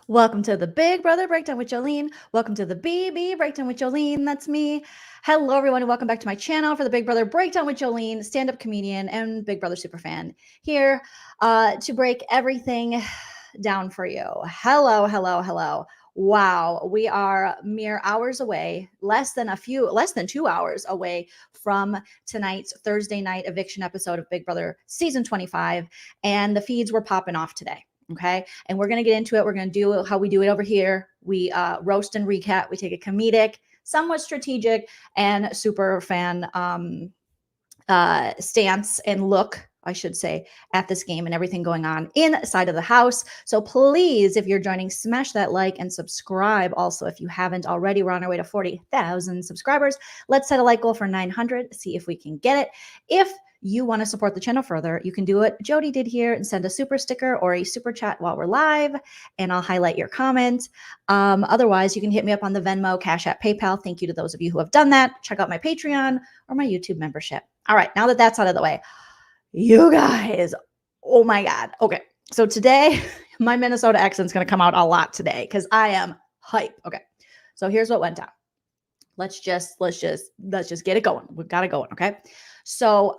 Welcome to the Big Brother Breakdown with Jolene. Welcome to the BB Breakdown with Jolene. That's me. Hello, everyone, and welcome back to my channel for the Big Brother Breakdown with Jolene, stand-up comedian and Big Brother superfan here to break everything down for you. Hello, hello, hello. Wow, we are mere hours away, less than 2 hours away from tonight's Thursday night eviction episode of Big Brother season 25, and the feeds were popping off today. Okay. And we're going to get into it. We're going to do how we do it over here. We roast and recap. We take a comedic, somewhat strategic, and super fan stance and look, I should say, at this game and everything going on inside of the house. So please, if you're joining, smash that like and subscribe. Also, if you haven't already, we're on our way to 40,000 subscribers. Let's set a like goal for 900, see if we can get it. If you want to support the channel further, you can do what Jody did here and send a super sticker or a super chat while we're live, and I'll highlight your comment. Otherwise, you can hit me up on the Venmo, Cash App, PayPal. Thank you to those of you who have done that. Check out my Patreon or my YouTube membership. All right, now that that's out of the way, you guys, oh my God. Okay, so today, my Minnesota accent's going to come out a lot today because I am hype. Okay, so here's what went down. Let's just get it going. We've got it going. Okay. So,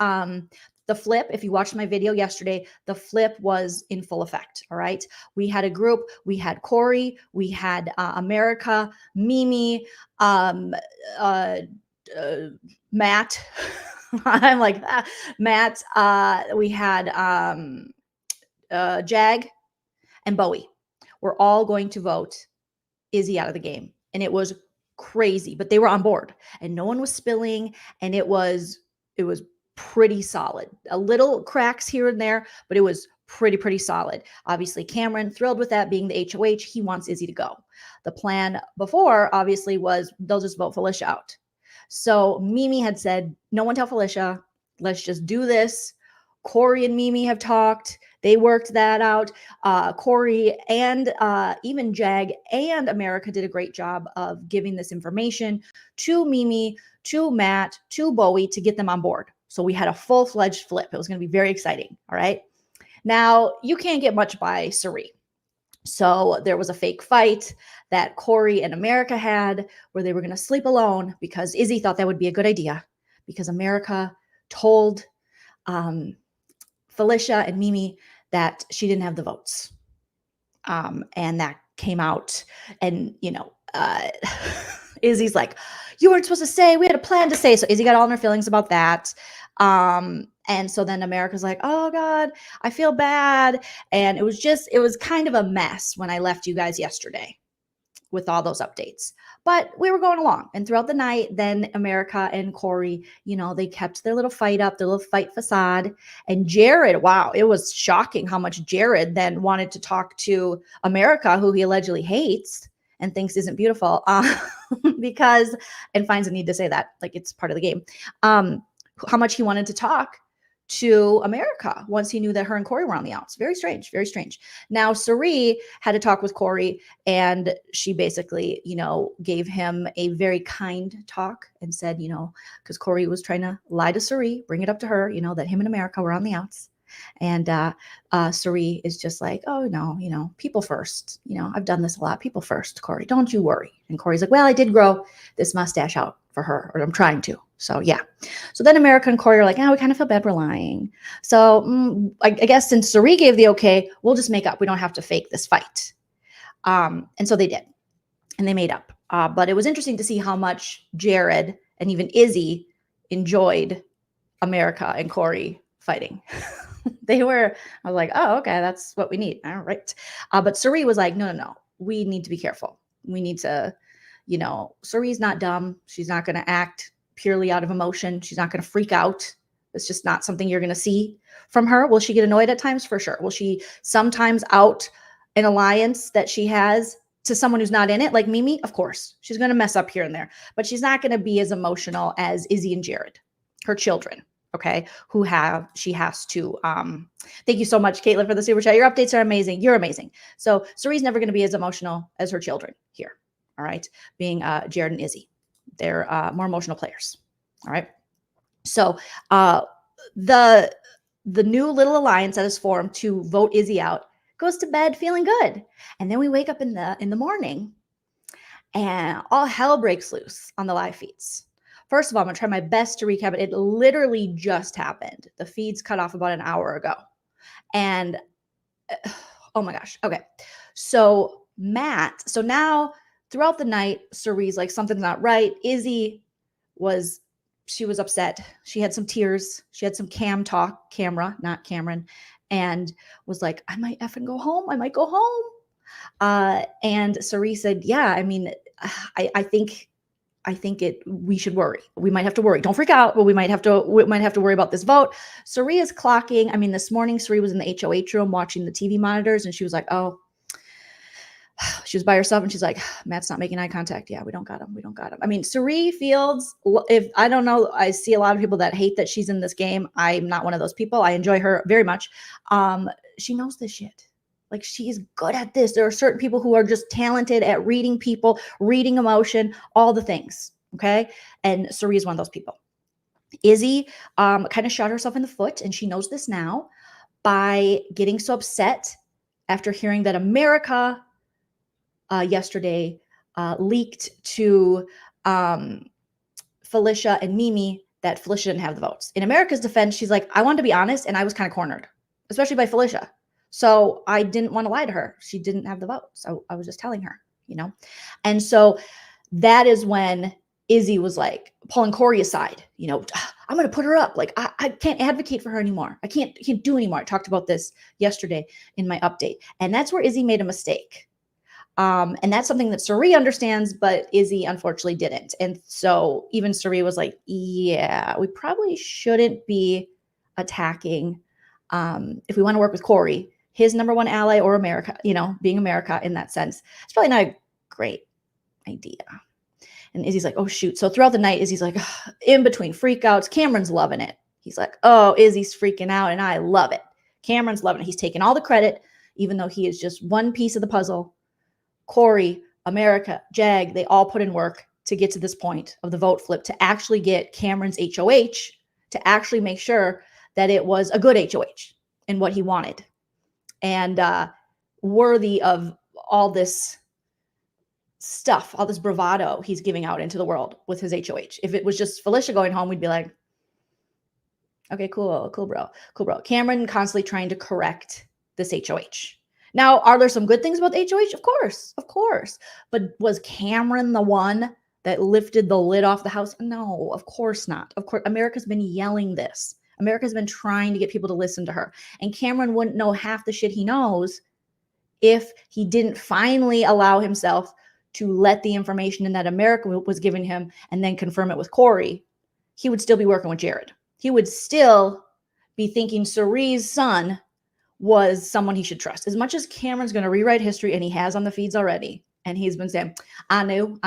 the flip, if you watched my video yesterday, the flip was in full effect. All right. We had a group, we had Corey, we had America, Mimi, Matt. I'm like, Matt, we had Jag and Bowie. We're all going to vote Izzy out of the game. And it was crazy, but they were on board and no one was spilling, and it was pretty solid. A little cracks here and there, but it was pretty solid. Obviously, Cameron, thrilled with that being the HOH. He wants Izzy to go. The plan before, obviously, was they'll just vote Felicia out. So Mimi had said, no one tell Felicia. Let's just do this. Corey and Mimi have talked. They worked that out. Corey and even Jag and America did a great job of giving this information to Mimi, to Matt, to Bowie to get them on board. So we had a full-fledged flip. It was going to be very exciting. All right. Now, you can't get much by Cirie. So there was a fake fight that Corey and America had where they were going to sleep alone because Izzy thought that would be a good idea because America told Felicia and Mimi that she didn't have the votes. And that came out, and, Izzy's like, you weren't supposed to say, we had a plan to say. So Izzy got all in her feelings about that. And so then America's like, oh God, I feel bad. And it was kind of a mess when I left you guys yesterday with all those updates, but we were going along. And throughout the night, then America and Corey, they kept their little fight up, their little fight facade. And Jared, wow, it was shocking how much Jared then wanted to talk to America, who he allegedly hates and thinks isn't beautiful, and finds a need to say that, like it's part of the game. How much he wanted to talk to America once he knew that her and Corey were on the outs. Very strange, very strange. Now, Cirie had to talk with Corey, and she basically, gave him a very kind talk and said, because Corey was trying to lie to Cirie, bring it up to her, that him and America were on the outs. And Cirie is just like, oh, no, people first. I've done this a lot. People first, Corey. Don't you worry. And Corey's like, well, I did grow this mustache out for her, or I'm trying to. So, yeah. So then America and Corey are like, we kind of feel bad we're lying. So I guess since Cirie gave the okay, we'll just make up. We don't have to fake this fight. And so they did. And they made up. But it was interesting to see how much Jared and even Izzy enjoyed America and Corey fighting. I was like, oh, okay, that's what we need. All right. But Cirie was like, no, we need to be careful. We need to, Cirie's not dumb. She's not going to act purely out of emotion. She's not going to freak out. It's just not something you're going to see from her. Will she get annoyed at times? For sure. Will she sometimes out an alliance that she has to someone who's not in it, like Mimi? Of course. She's going to mess up here and there, but she's not going to be as emotional as Izzy and Jared, her children. Okay, she has to, thank you so much, Caitlin, for the super chat. Your updates are amazing. You're amazing. So Cirie's never going to be as emotional as her children here. All right, being Jared and Izzy. They're more emotional players. All right. So the new little alliance that is formed to vote Izzy out goes to bed feeling good. And then we wake up in the morning and all hell breaks loose on the live feeds. First of all, I'm gonna try my best to recap it. It literally just happened. The feeds cut off about an hour ago. And oh my gosh. Okay. So now throughout the night, Cirie's like, something's not right. Izzy she was upset. She had some tears. She had some camera, not Cameron, and was like, I might effing go home. I might go home. And Cirie said, yeah, I mean, I think we should worry. We might have to worry. Don't freak out, but we might have to worry about this vote. Cirie is clocking. I mean, this morning, Cirie was in the HOH room watching the TV monitors, and she was like, oh, she was by herself, and she's like, Matt's not making eye contact. Yeah, we don't got him. I mean, Cirie Fields, if I don't know, I see a lot of people that hate that she's in this game. I'm not one of those people. I enjoy her very much. She knows this shit. Like, she's good at this. There are certain people who are just talented at reading people, reading emotion, all the things. Okay. And Cirie is one of those people. Izzy kind of shot herself in the foot, and she knows this now, by getting so upset after hearing that America yesterday leaked to Felicia and Mimi that Felicia didn't have the votes. In America's defense, she's like, I wanted to be honest, and I was kind of cornered, especially by Felicia. So I didn't want to lie to her. She didn't have the vote. So I was just telling her, And so that is when Izzy was like pulling Corey aside, I'm going to put her up. Like, I can't advocate for her anymore. I can't do anymore. I talked about this yesterday in my update. And that's where Izzy made a mistake. And that's something that Cirie understands, but Izzy unfortunately didn't. And so even Cirie was like, yeah, we probably shouldn't be attacking. If we want to work with Corey, his number one ally, or America, being America in that sense, it's probably not a great idea. And Izzy's like, oh, shoot. So throughout the night, Izzy's like, in between freakouts, Cameron's loving it. He's like, oh, Izzy's freaking out, and I love it. Cameron's loving it. He's taking all the credit, even though he is just one piece of the puzzle. Corey, America, Jag, they all put in work to get to this point of the vote flip, to actually get Cameron's HOH, to actually make sure that it was a good HOH and what he wanted, and worthy of all this stuff, all this bravado he's giving out into the world with his HOH. If it was just Felicia going home, we'd be like, okay, cool, bro. Cameron constantly trying to correct this HOH. Now, are there some good things about the HOH? Of course. But was Cameron the one that lifted the lid off the house? No, of course not. Of course, America's been yelling this. America's been trying to get people to listen to her. And Cameron wouldn't know half the shit he knows if he didn't finally allow himself to let the information in that America was giving him and then confirm it with Corey. He would still be working with Jared. He would still be thinking Cirie's son was someone he should trust. As much as Cameron's going to rewrite history, and he has on the feeds already, and he's been saying, I knew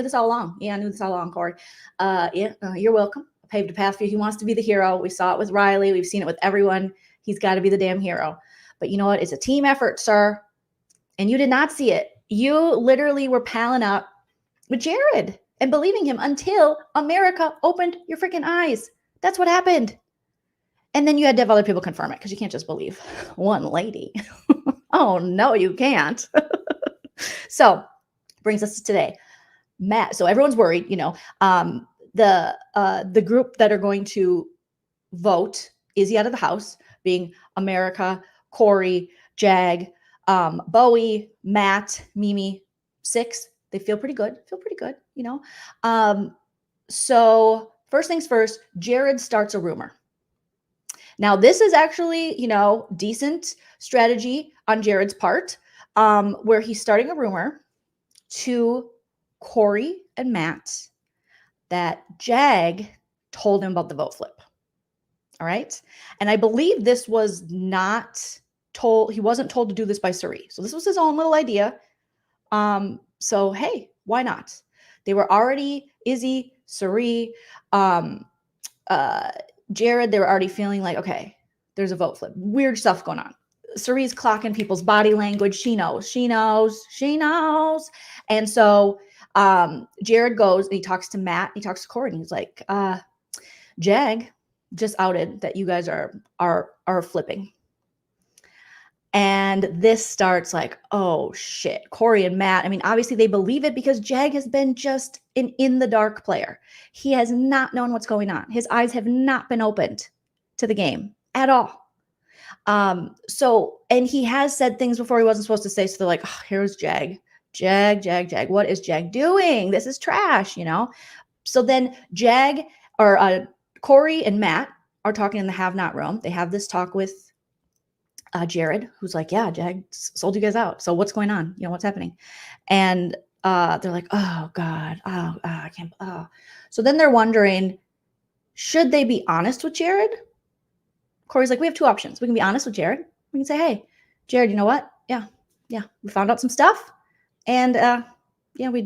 this all along. Yeah, I knew this all along, Corey. You're welcome. I paved a path for you. He wants to be the hero. We saw it with Riley. We've seen it with everyone. He's got to be the damn hero. But you know what? It's a team effort, sir. And you did not see it. You literally were palling up with Jared and believing him until America opened your freaking eyes. That's what happened. And then you had to have other people confirm it, because you can't just believe one lady. Oh, no, you can't. So brings us to today. Matt. So everyone's worried, the group that are going to vote Izzy out of the house, being America, Corey, Jag, Bowie, Matt, Mimi, 6. They feel pretty good. So first things first, Jared starts a rumor. Now, this is actually, decent strategy on Jared's part, where he's starting a rumor to Corey and Matt that Jag told him about the vote flip. All right. And I believe this was not told. He wasn't told to do this by Cirie. So this was his own little idea. So, hey, why not? They were already Izzy, Cirie, Jared, they were already feeling like, okay, there's a vote flip. Weird stuff going on. Cirie's clocking people's body language. She knows. And so Jared goes and he talks to Matt. He talks to Corey, and he's like, Jag just outed that you guys are flipping. And this starts like, oh shit, Corey and Matt. I mean, obviously they believe it because Jag has been just an in the dark player. He has not known what's going on. His eyes have not been opened to the game at all. And he has said things before he wasn't supposed to say. So they're like, oh, here's Jag. Jag. What is Jag doing? This is trash, you know? So then Corey and Matt are talking in the have not room. They have this talk with Jared, who's like, yeah, Jag sold you guys out. So what's going on? You know, what's happening? And they're like, oh God, I can't. So then they're wondering, should they be honest with Jared? Corey's like, we have two options. We can be honest with Jared. We can say, hey, Jared, you know what? Yeah, we found out some stuff. And we're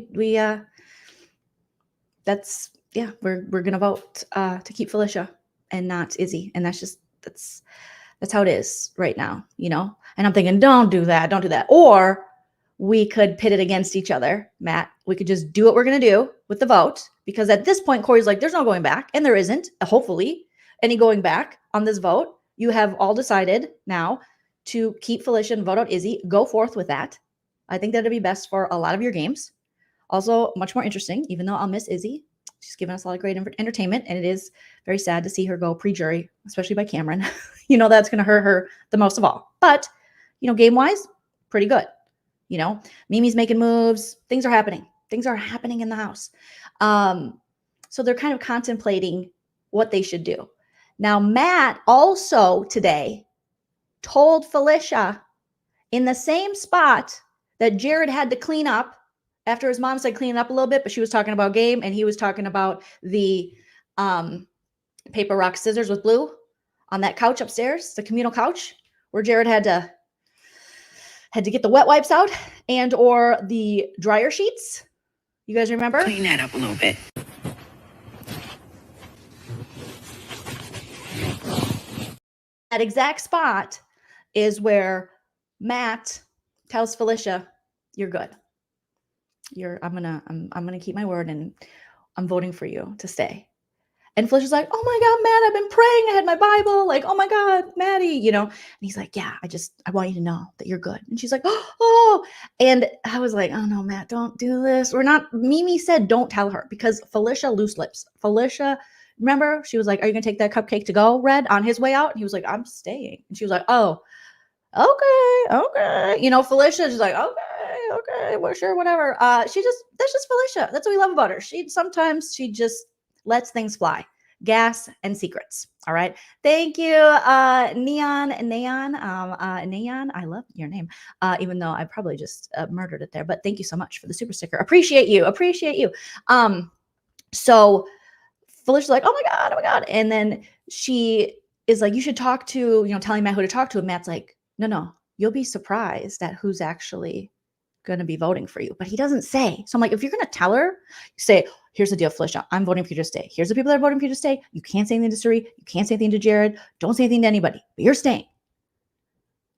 gonna vote to keep Felicia and not Izzy. And that's how it is right now, you know? And I'm thinking, don't do that. Or we could pit it against each other, Matt. We could just do what we're going to do with the vote. Because at this point, Corey's like, there's no going back. And there isn't, hopefully, any going back on this vote. You have all decided now to keep Felicia and vote out Izzy. Go forth with that. I think that'd be best for a lot of your games. Also, much more interesting, even though I'll miss Izzy. She's given us a lot of great entertainment, and it is very sad to see her go pre-jury, especially by Cameron. You know, that's going to hurt her the most of all. But, you know, game-wise, pretty good. You know, Mimi's making moves. Things are happening. Things are happening in the house. So they're kind of contemplating what they should do. Now, Matt also today told Felicia in the same spot that Jared had to clean up after his mom said clean up a little bit, but she was talking about game and he was talking about the paper, rock, scissors with Blue on that couch upstairs, the communal couch where Jared had to get the wet wipes out and or the dryer sheets. You guys remember? Clean that up a little bit. That exact spot is where Matt tells Felicia, "You're good. I'm gonna keep my word and I'm voting for you to stay." And Felicia's like, "Oh my God, Matt, I've been praying. I had my Bible. Like, oh my God, Maddie, you know." And he's like, "Yeah, I want you to know that you're good." And she's like, "Oh." And I was like, "Oh no, Matt, don't do this. Mimi said, don't tell her because Felicia loose lips. Felicia, remember, she was like, "Are you gonna take that cupcake to go, Red?" On his way out. And he was like, "I'm staying." And she was like, "Oh, okay. You know, Felicia's just like, okay, well, sure, whatever. That's just Felicia. That's what we love about her. Sometimes she just lets things fly. Gas and secrets. All right. Thank you, Neon. I love your name. Even though I probably just murdered it there, but thank you so much for the super sticker. Appreciate you. So Felicia's like, oh my God. And then she is like, you should talk to, telling Matt who to talk to. And Matt's like, no, you'll be surprised at who's actually going to be voting for you. But he doesn't say. So I'm like, if you're going to tell her, you say, here's the deal, Felicia. I'm voting for you to stay. Here's the people that are voting for you to stay. You can't say anything to Cirie. You can't say anything to Jared. Don't say anything to anybody. But you're staying.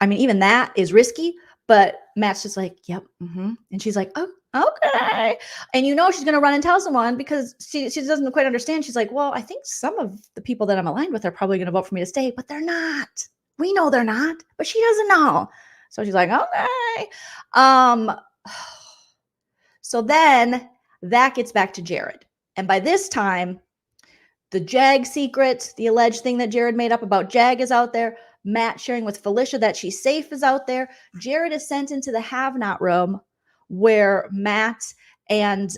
I mean, even that is risky. But Matt's just like, yep. Mm-hmm. And she's like, oh, okay. And she's going to run and tell someone because she doesn't quite understand. She's like, well, I think some of the people that I'm aligned with are probably going to vote for me to stay, but they're not. We know they're not, but she doesn't know. So she's like, okay. So then that gets back to Jared. And by this time, the Jag secret, the alleged thing that Jared made up about Jag is out there. Matt sharing with Felicia that she's safe is out there. Jared is sent into the have-not room where Matt and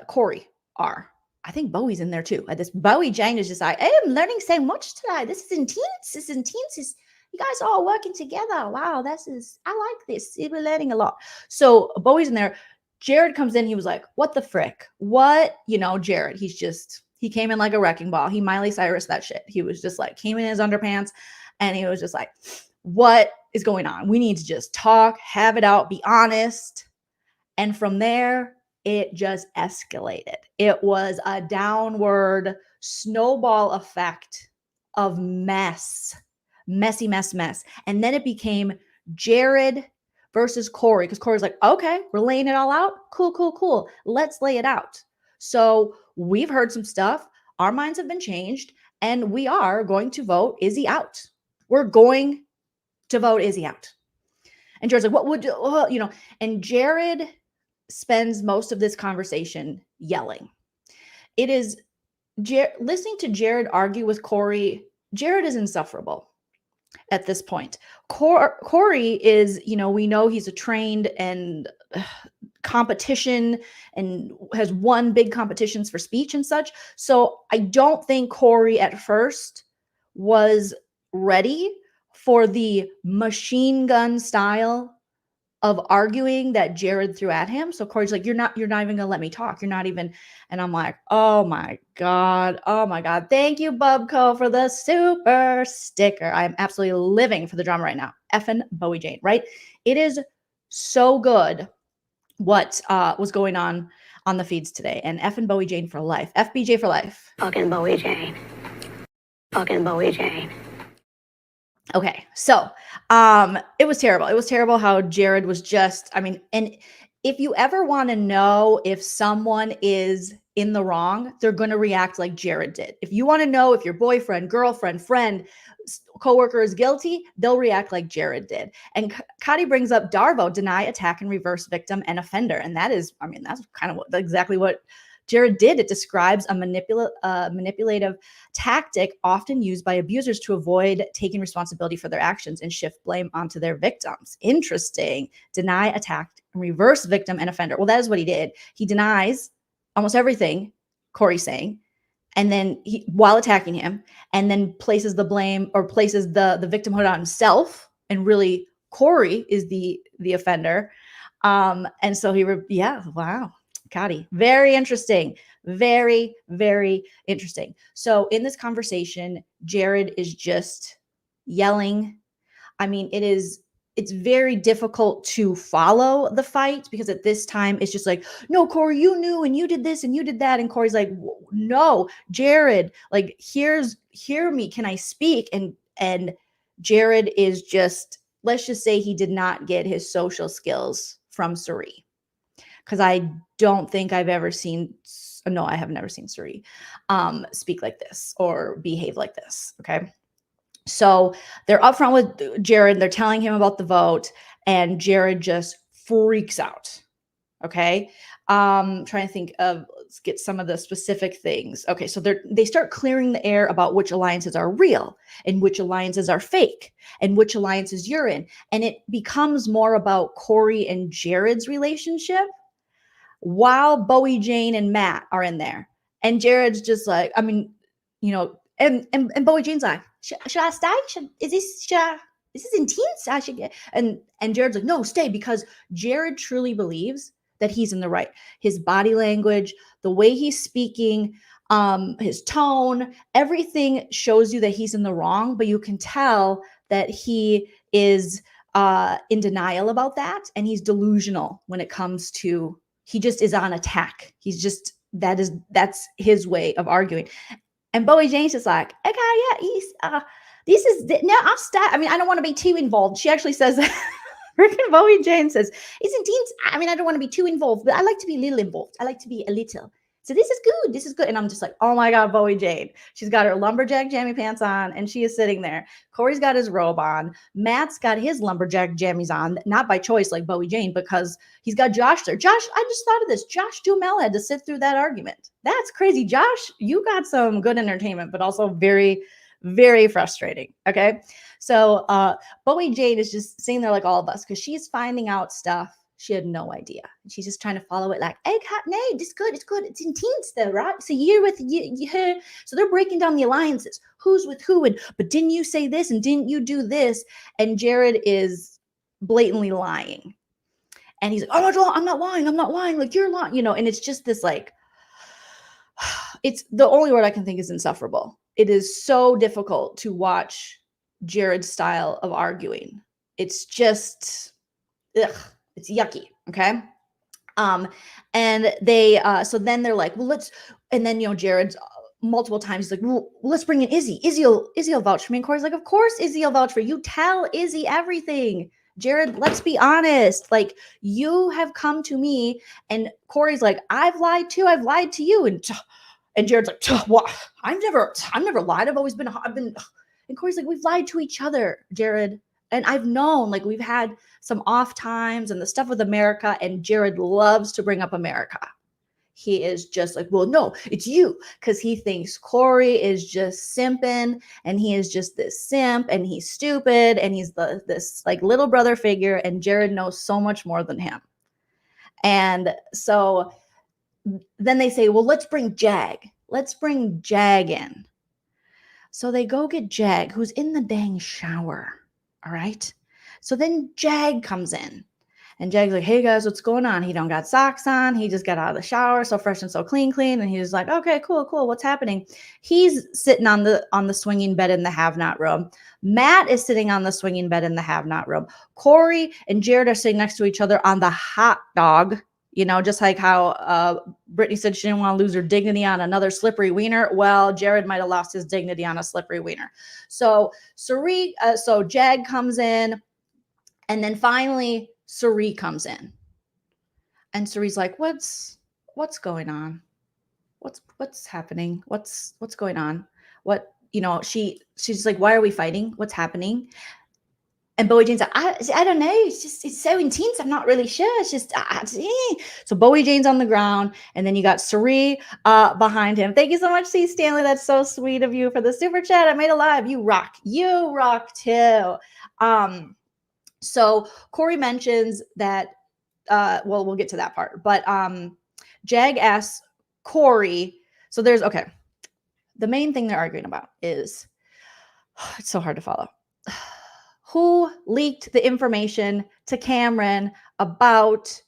Corey are. I think Bowie's in there too. This Bowie Jane is just like, I am learning so much today. This is intense. You guys are all working together. Wow, I like this. We're learning a lot. So Bowie's in there. Jared comes in. He was like, what the frick? What? Jared, he came in like a wrecking ball. He Miley Cyrus that shit. He was just like, came in his underpants and he was just like, what is going on? We need to just talk, have it out, be honest. And from there, it just escalated. It was a downward snowball effect of messy mess. And then it became Jared versus Corey because Corey's like, okay, we're laying it all out. Cool. Let's lay it out. So we've heard some stuff. Our minds have been changed and we are going to vote Izzy out. We're going to vote Izzy out. And Jared's like, what would, and Jared spends most of this conversation yelling. It is listening to Jared argue with Corey. Jared is insufferable at this point. Corey is, we know he's a trained and competition and has won big competitions for speech and such. So I don't think Corey at first was ready for the machine gun style of arguing that Jared threw at him. So Corey's like, you're not even gonna let me talk. You're not even, and I'm like, oh my God. Thank you, Bubco, for the super sticker. I'm absolutely living for the drama right now. Effing Bowie Jane, right? It is so good what was going on the feeds today. And effing Bowie Jane for life. FBJ for life. Fucking Bowie Jane. Fucking Bowie Jane. Okay, so it was terrible. It was terrible how Jared was just, and if you ever want to know if someone is in the wrong, they're going to react like Jared did. If you want to know if your boyfriend, girlfriend, friend, coworker is guilty, they'll react like Jared did. And Kati brings up Darvo, deny, attack, and reverse victim and offender. And that is, that's kind of exactly what Jared did. It describes a manipulative tactic often used by abusers to avoid taking responsibility for their actions and shift blame onto their victims. Interesting. Deny, attack, and reverse victim and offender. Well, that is what he did. He denies almost everything Corey's saying, and then while attacking him, and then places the blame or places the victimhood on himself, and really Corey is the offender. And so wow. Kati, very interesting. Very, very interesting. So in this conversation, Jared is just yelling. It's very difficult to follow the fight because at this time it's just like, no, Corey, you knew and you did this and you did that. And Corey's like, no, Jared, like, hear me. Can I speak? And Jared is just, let's just say he did not get his social skills from Cirie. Because I don't think I've ever seen, no, I have never seen Cirie speak like this or behave like this, okay? So they're upfront with Jared. They're telling him about the vote, and Jared just freaks out, okay? Trying to think of, let's get some of the specific things. Okay, so they start clearing the air about which alliances are real and which alliances are fake and which alliances you're in. And it becomes more about Corey and Jared's relationship, while Bowie Jane and Matt are in there. And Jared's just like, and Bowie Jane's like, should I stay? Is this intense? I should get, and Jared's like, no, stay, because Jared truly believes that he's in the right. His body language, the way he's speaking, his tone, everything shows you that he's in the wrong, but you can tell that he is in denial about that. And he's delusional when it comes to, he just is on attack. He's just, that's his way of arguing. And Bowie Jane's just like, okay, yeah, I'll start. I don't want to be too involved. She actually says that. Freaking Bowie Jane says, isn't intense. I don't want to be too involved, but I like to be a little involved. I like to be a little. So this is good. This is good. And I'm just like, oh my God, Bowie Jane. She's got her lumberjack jammy pants on and she is sitting there. Corey's got his robe on. Matt's got his lumberjack jammies on, not by choice like Bowie Jane, because he's got Josh there. Josh, I just thought of this. Josh Duhamel had to sit through that argument. That's crazy. Josh, you got some good entertainment, but also very, very frustrating. Okay. So Bowie Jane is just sitting there like all of us because she's finding out stuff she had no idea. She's just trying to follow it like, hey, no, it's good. It's good. It's intense though, right? So you're with her. So they're breaking down the alliances. Who's with who? But didn't you say this? And didn't you do this? And Jared is blatantly lying. And he's like, oh, I'm not lying. I'm not lying. Like, you're lying, and it's just this like, it's the only word I can think is insufferable. It is so difficult to watch Jared's style of arguing. It's just, it's yucky. Okay. And they, so then they're like, well, and then, Jared's multiple times, he's like, well, let's bring in Izzy. Izzy'll vouch for me. And Corey's like, of course, Izzy'll vouch for you. Tell Izzy everything. Jared, let's be honest. Like, you have come to me, and Corey's like, I've lied too. I've lied to you. And Jared's like, what? I've never lied. I've been, and Corey's like, we've lied to each other, Jared. And I've known, like, we've had some off times and the stuff with America, and Jared loves to bring up America. He is just like, well, no, it's you, because he thinks Corey is just simping, and he is just this simp, and he's stupid, and he's this like little brother figure, and Jared knows so much more than him. And so then they say, well, let's bring Jag. Let's bring Jag in. So they go get Jag, who's in the dang shower. All right. So then Jag comes in, and Jag's like, hey guys, what's going on? He don't got socks on. He just got out of the shower, so fresh and so clean. And he's like, okay, cool. What's happening? He's sitting on the swinging bed in the have-not room. Matt is sitting on the swinging bed in the have-not room. Corey and Jared are sitting next to each other on the hot dog. You know, just like how Brittany said she didn't want to lose her dignity on another slippery wiener. Well, Jared might have lost his dignity on a slippery wiener. So so Jag comes in, and then finally Cirie comes in, and Cirie's like, "What's going on? What's happening? What's going on? What, you know?" She's like, "Why are we fighting? What's happening?" And Bowie Jane's like, I don't know. It's so intense. I'm not really sure. It's just, So Bowie Jane's on the ground, and then you got Cirie behind him. Thank you so much, C. Stanley. That's so sweet of you for the super chat. I made it live. You rock. You rock too. So Corey mentions that, well, we'll get to that part, but Jag asks Corey. So okay. The main thing they're arguing about is, it's so hard to follow. Who leaked the information to Cameron about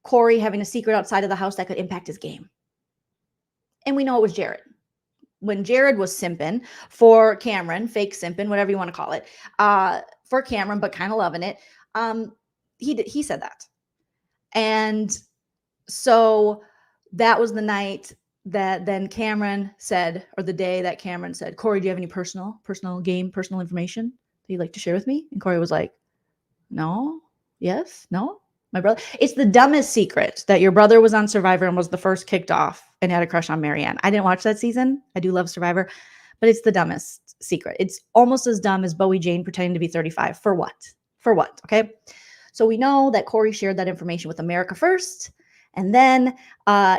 Corey having a secret outside of the house that could impact his game? And we know it was Jared. When Jared was simping for Cameron, fake simping, whatever you want to call it, for Cameron, but kind of loving it, he said that. And so that was the night that then Cameron said, or the day that Cameron said, Corey, do you have any personal information that you'd like to share with me? And Corey was like, no, yes, no, my brother. It's the dumbest secret that your brother was on Survivor and was the first kicked off and had a crush on Marianne. I didn't watch that season. I do love Survivor, but it's the dumbest secret. It's almost as dumb as Bowie Jane pretending to be 35. For what? For what? Okay. So we know that Corey shared that information with America first, and then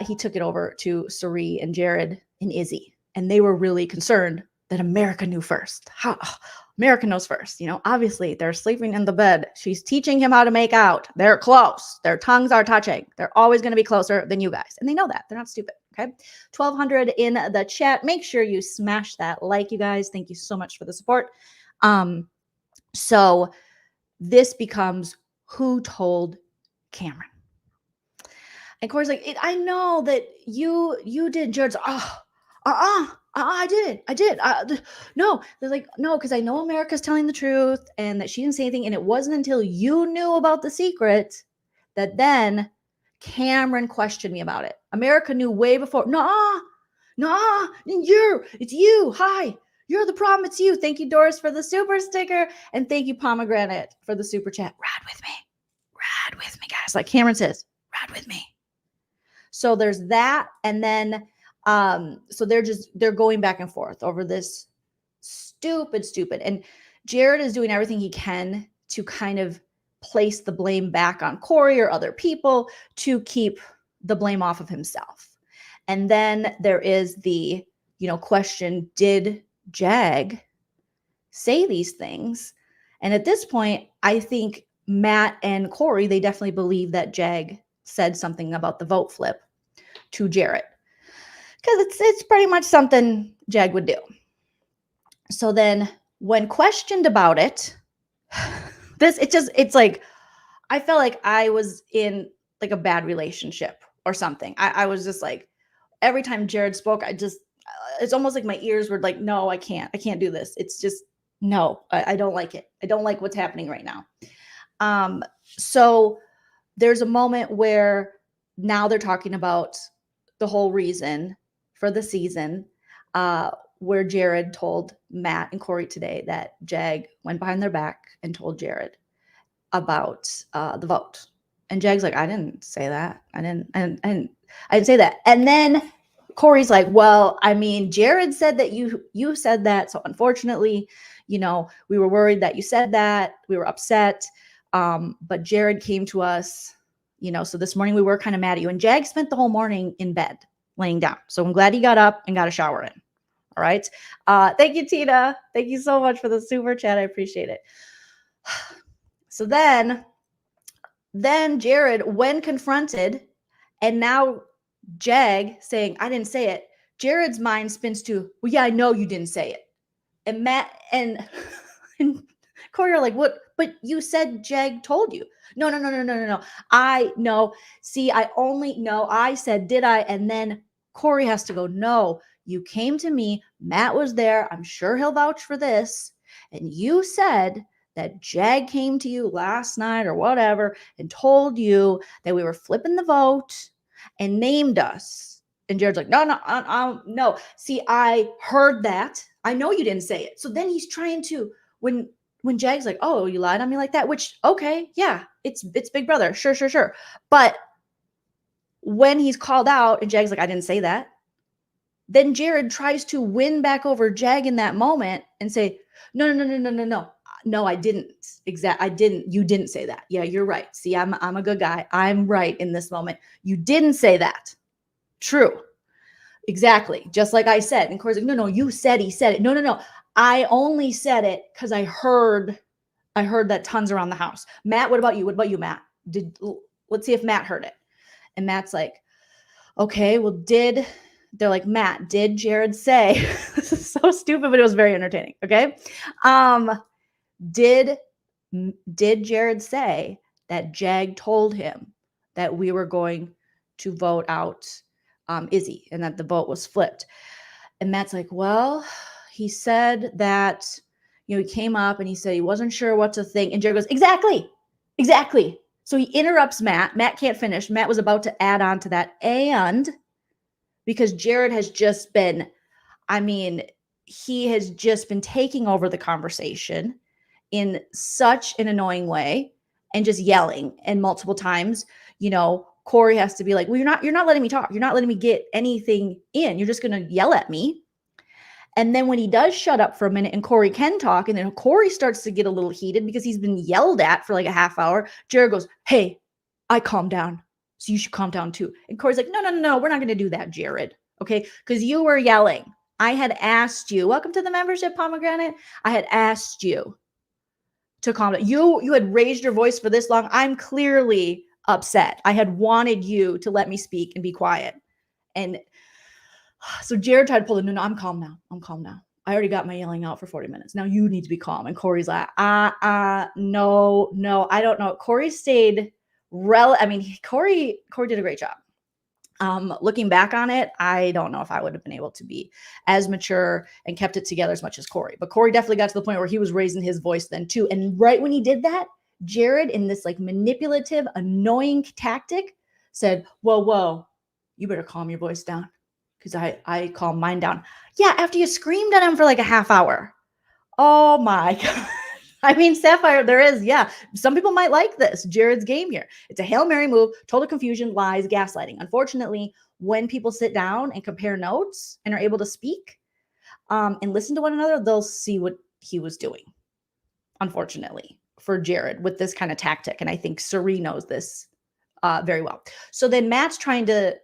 he took it over to Cirie and Jared and Izzy, and they were really concerned that America knew first. America knows first. You know, obviously they're sleeping in the bed. She's teaching him how to make out. They're close. Their tongues are touching. They're always going to be closer than you guys. And they know that. They're not stupid. Okay. 1,200 in the chat. Make sure you smash that like, you guys. Thank you so much for the support. So this becomes, who told Cameron? And Corey's like, I know that you did. Jared's, I did. No, they're like, no, because I know America's telling the truth and that she didn't say anything. And it wasn't until you knew about the secret that then Cameron questioned me about it. America knew way before. It's you. Hi, you're the problem. It's you. Thank you, Doris, for the super sticker. And thank you, Pomegranate, for the super chat. Ride with me, guys. Like Cameron says, ride with me. So there's that. And then so they're going back and forth over this stupid. And Jared is doing everything he can to kind of place the blame back on Corey or other people to keep the blame off of himself. And then there is the, question, did Jag say these things? And at this point, I think Matt and Corey, they definitely believe that Jag said something about the vote flip to Jared, because it's pretty much something Jag would do. So then when questioned about it, it's like, I felt like I was in like a bad relationship or something. I was just like, every time Jared spoke, it's almost like my ears were like, no, I can't do this. It's just, no, I don't like it. I don't like what's happening right now. So there's a moment where now they're talking about the whole reason for the season, where Jared told Matt and Corey today that Jag went behind their back and told Jared about the vote. And Jag's like, I didn't say that. I didn't say that. And then Corey's like, well, I mean, Jared said that you said that. So unfortunately, we were worried that you said that. We were upset. But Jared came to us, so this morning we were kind of mad at you. And Jag spent the whole morning in bed, laying down. So I'm glad he got up and got a shower in. All right. Thank you, Tina. Thank you so much for the super chat. I appreciate it. So then Jared, when confronted, and now Jag saying, I didn't say it, Jared's mind spins to, well, yeah, I know you didn't say it. And Matt and Corey are like, what? But you said Jag told you. No. I know. See, I said, did I? And then Corey has to go, no, you came to me. Matt was there. I'm sure he'll vouch for this. And you said that Jag came to you last night or whatever and told you that we were flipping the vote and named us. And Jared's like, no. See, I heard that. I know you didn't say it. So then he's trying to, when Jag's like, oh, you lied on me like that, which, okay, yeah, it's Big Brother. Sure. But when he's called out and Jag's like, I didn't say that, then Jared tries to win back over Jag in that moment and say, no. No, I didn't. I didn't. You didn't say that. Yeah, you're right. See, I'm a good guy. I'm right in this moment. You didn't say that. True. Exactly. Just like I said. And Corey's like, no, you said he said it. No. I only said it because I heard that tons around the house. Matt, what about you, Matt? Let's see if Matt heard it. And Matt's like, okay, well, they're like, Matt, did Jared say, this is so stupid, but it was very entertaining. Okay. Did Jared say that Jag told him that we were going to vote out Izzy and that the vote was flipped? And Matt's like, well, he said that, he came up and he said he wasn't sure what to think. And Jared goes, exactly. So he interrupts Matt. Matt can't finish. Matt was about to add on to that. And because Jared has just been, he has just been taking over the conversation in such an annoying way and just yelling. And multiple times, Corey has to be like, well, you're not letting me talk. You're not letting me get anything in. You're just going to yell at me. And then when he does shut up for a minute and Corey can talk, and then Corey starts to get a little heated because he's been yelled at for like a half hour, Jared goes, hey, I calmed down. So you should calm down too. And Corey's like, no, we're not going to do that, Jared. Okay. Because you were yelling. I had asked you, welcome to the membership, Pomegranate. I had asked you to calm down. You had raised your voice for this long. I'm clearly upset. I had wanted you to let me speak and be quiet. And so Jared tried to pull it. No, I'm calm now. I already got my yelling out for 40 minutes. Now you need to be calm. And Corey's like, no, I don't know. Corey stayed Corey did a great job. Looking back on it, I don't know if I would have been able to be as mature and kept it together as much as Corey. But Corey definitely got to the point where he was raising his voice then too. And right when he did that, Jared, in this like manipulative, annoying tactic, said, whoa, you better calm your voice down. Because I calmed mine down. Yeah, after you screamed at him for like a half hour. Oh my God. Sapphire, some people might like this. Jared's game here. It's a Hail Mary move, total confusion, lies, gaslighting. Unfortunately, when people sit down and compare notes and are able to speak and listen to one another, they'll see what he was doing. Unfortunately, for Jared with this kind of tactic. And I think Cirie knows this very well. So then Matt's trying to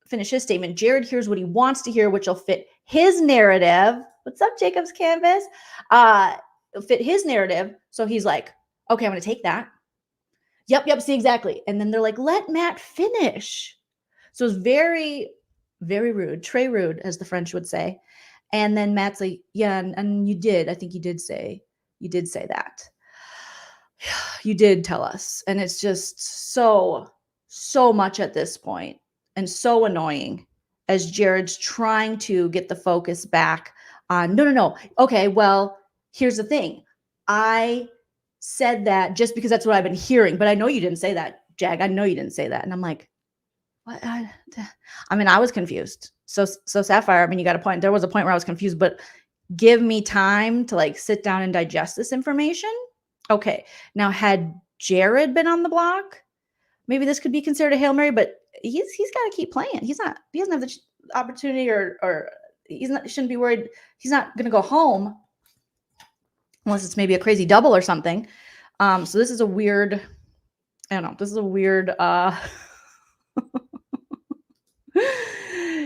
finish his statement. Jared hears what he wants to hear, which will fit his narrative. What's up, Jacob's Canvas? Fit his narrative. So he's like, okay, I'm going to take that. Yep. See, exactly. And then they're like, let Matt finish. So it's very, very rude. Très rude, as the French would say. And then Matt's like, yeah, and you did. I think you did say that. You did tell us. And it's just so much at this point. And so annoying as Jared's trying to get the focus back on, no. Okay, well, here's the thing. I said that just because that's what I've been hearing, but I know you didn't say that, Jag. I know you didn't say that. And I'm like, what? I was confused. So Sapphire, you got a point. There was a point where I was confused, but give me time to like sit down and digest this information. Okay. Now, had Jared been on the block, maybe this could be considered a Hail Mary, but he's got to keep playing. He doesn't have the opportunity or shouldn't be worried. He's not going to go home unless it's maybe a crazy double or something. So this is a weird, I don't know. This is a weird,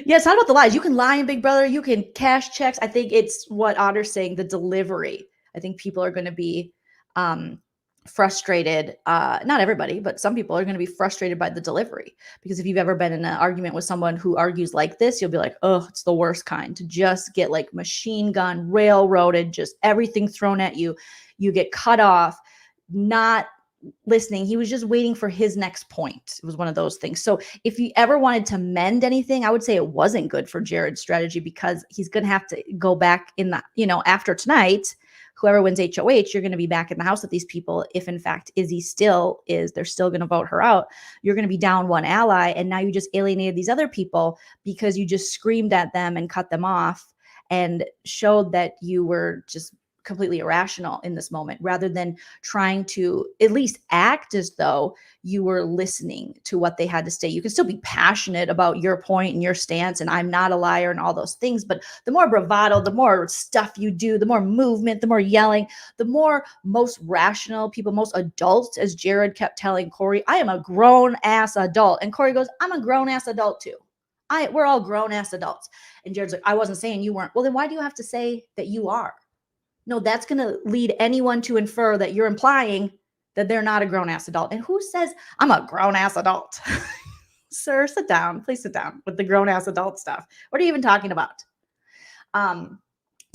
yeah, it's not about the lies. You can lie in Big Brother. You can cash checks. I think it's what Otter's saying, the delivery. I think people are going to be frustrated. Not everybody, but some people are going to be frustrated by the delivery. Because if you've ever been in an argument with someone who argues like this, you'll be like, oh, it's the worst kind. To just get like machine gun, railroaded, just everything thrown at you. You get cut off, not listening. He was just waiting for his next point. It was one of those things. So if you ever wanted to mend anything, I would say it wasn't good for Jared's strategy, because he's going to have to go back in the, after tonight, whoever wins HOH, you're going to be back in the house with these people. If in fact Izzy still is, they're still going to vote her out. You're going to be down one ally. And now you just alienated these other people because you just screamed at them and cut them off and showed that you were just completely irrational in this moment, rather than trying to at least act as though you were listening to what they had to say. You can still be passionate about your point and your stance, and I'm not a liar and all those things, but the more bravado, the more stuff you do, the more movement, the more yelling, the more most rational people, most adults, as Jared kept telling Corey, I am a grown ass adult. And Corey goes, I'm a grown ass adult too. We're all grown ass adults. And Jared's like, I wasn't saying you weren't. Well, then why do you have to say that you are? No, that's going to lead anyone to infer that you're implying that they're not a grown-ass adult. And who says, I'm a grown-ass adult? Sir, sit down. Please sit down with the grown-ass adult stuff. What are you even talking about?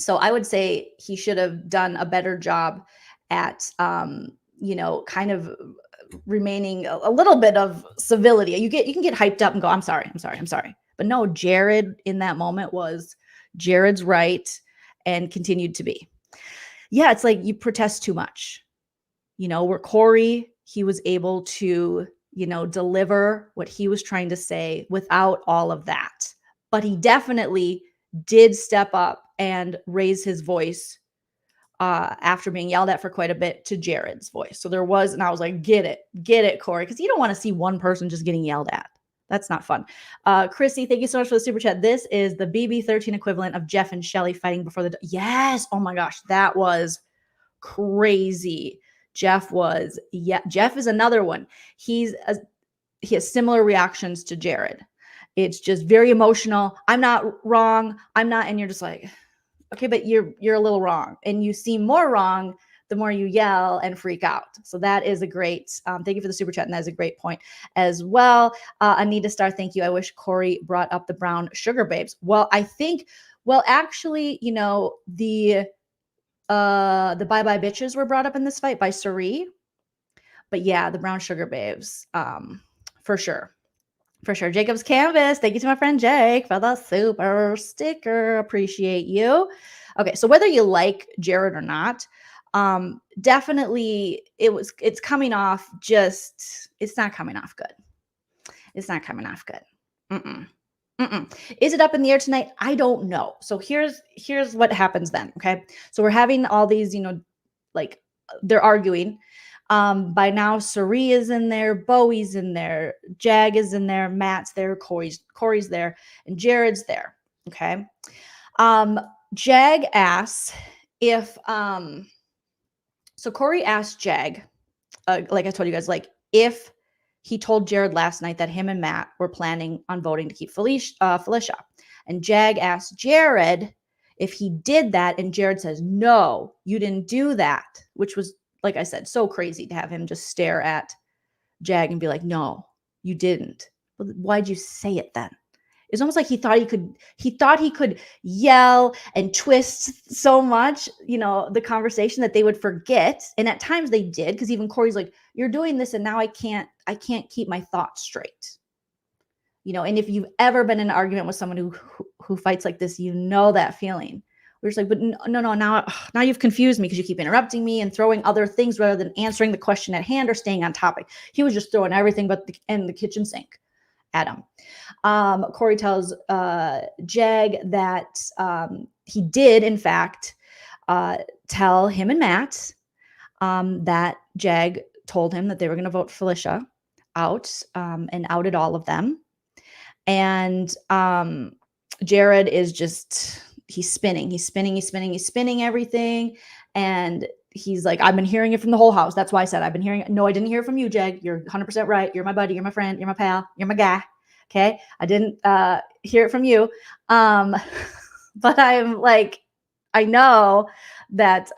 So I would say he should have done a better job at, kind of remaining a little bit of civility. You can get hyped up and go, I'm sorry. But no, Jared in that moment was Jared's right and continued to be. Yeah, it's like you protest too much. Where Corey, he was able to, deliver what he was trying to say without all of that. But he definitely did step up and raise his voice after being yelled at for quite a bit to Jared's voice. So there was, and I was like, get it, Corey, because you don't want to see one person just getting yelled at. That's not fun. Chrissy, thank you so much for the super chat. This is the BB13 equivalent of Jeff and Shelly fighting before the... Yes. Oh my gosh. That was crazy. Jeff is another one. He has similar reactions to Jared. It's just very emotional. I'm not wrong. I'm not. And you're just like, okay, but you're a little wrong. And you seem more wrong the more you yell and freak out. So that is a great, thank you for the super chat. And that is a great point as well. Anita Star, thank you. I wish Corey brought up the brown sugar babes. Actually, the Bye Bye Bitches were brought up in this fight by Cirie. But yeah, the brown sugar babes, for sure. For sure. Jacob's Canvas. Thank you to my friend Jake for the super sticker. Appreciate you. Okay. So whether you like Jared or not, definitely it's coming off it's not coming off good. It's not coming off good. Is it up in the air tonight? I don't know. So here's what happens then. Okay. So we're having all these, like they're arguing. By now, Cirie is in there, Bowie's in there, Jag is in there, Matt's there, Corey's there, and Jared's there. Okay. Jag asks if so Corey asked Jag, like I told you guys, like if he told Jared last night that him and Matt were planning on voting to keep Felicia. And Jag asked Jared if he did that, and Jared says, no, you didn't do that, which was, like I said, so crazy to have him just stare at Jag and be like, no, you didn't. Well, why'd you say it then? It's almost like he thought he could yell and twist so much, the conversation that they would forget. And at times they did, because even Corey's like, you're doing this and now I can't keep my thoughts straight. And if you've ever been in an argument with someone who fights like this, that feeling. We're just like, but no, now you've confused me because you keep interrupting me and throwing other things rather than answering the question at hand or staying on topic. He was just throwing everything but the kitchen sink at him. Corey tells Jag that he did, in fact, tell him and Matt that Jag told him that they were going to vote Felicia out and outed all of them. And Jared is just... he's spinning everything. And he's like, I've been hearing it from the whole house. That's why I said I've been hearing it. No, I didn't hear it from you, Jag. You're 100% right. You're my buddy. You're my friend. You're my pal. You're my guy. Okay. I didn't hear it from you. But I'm like, I know that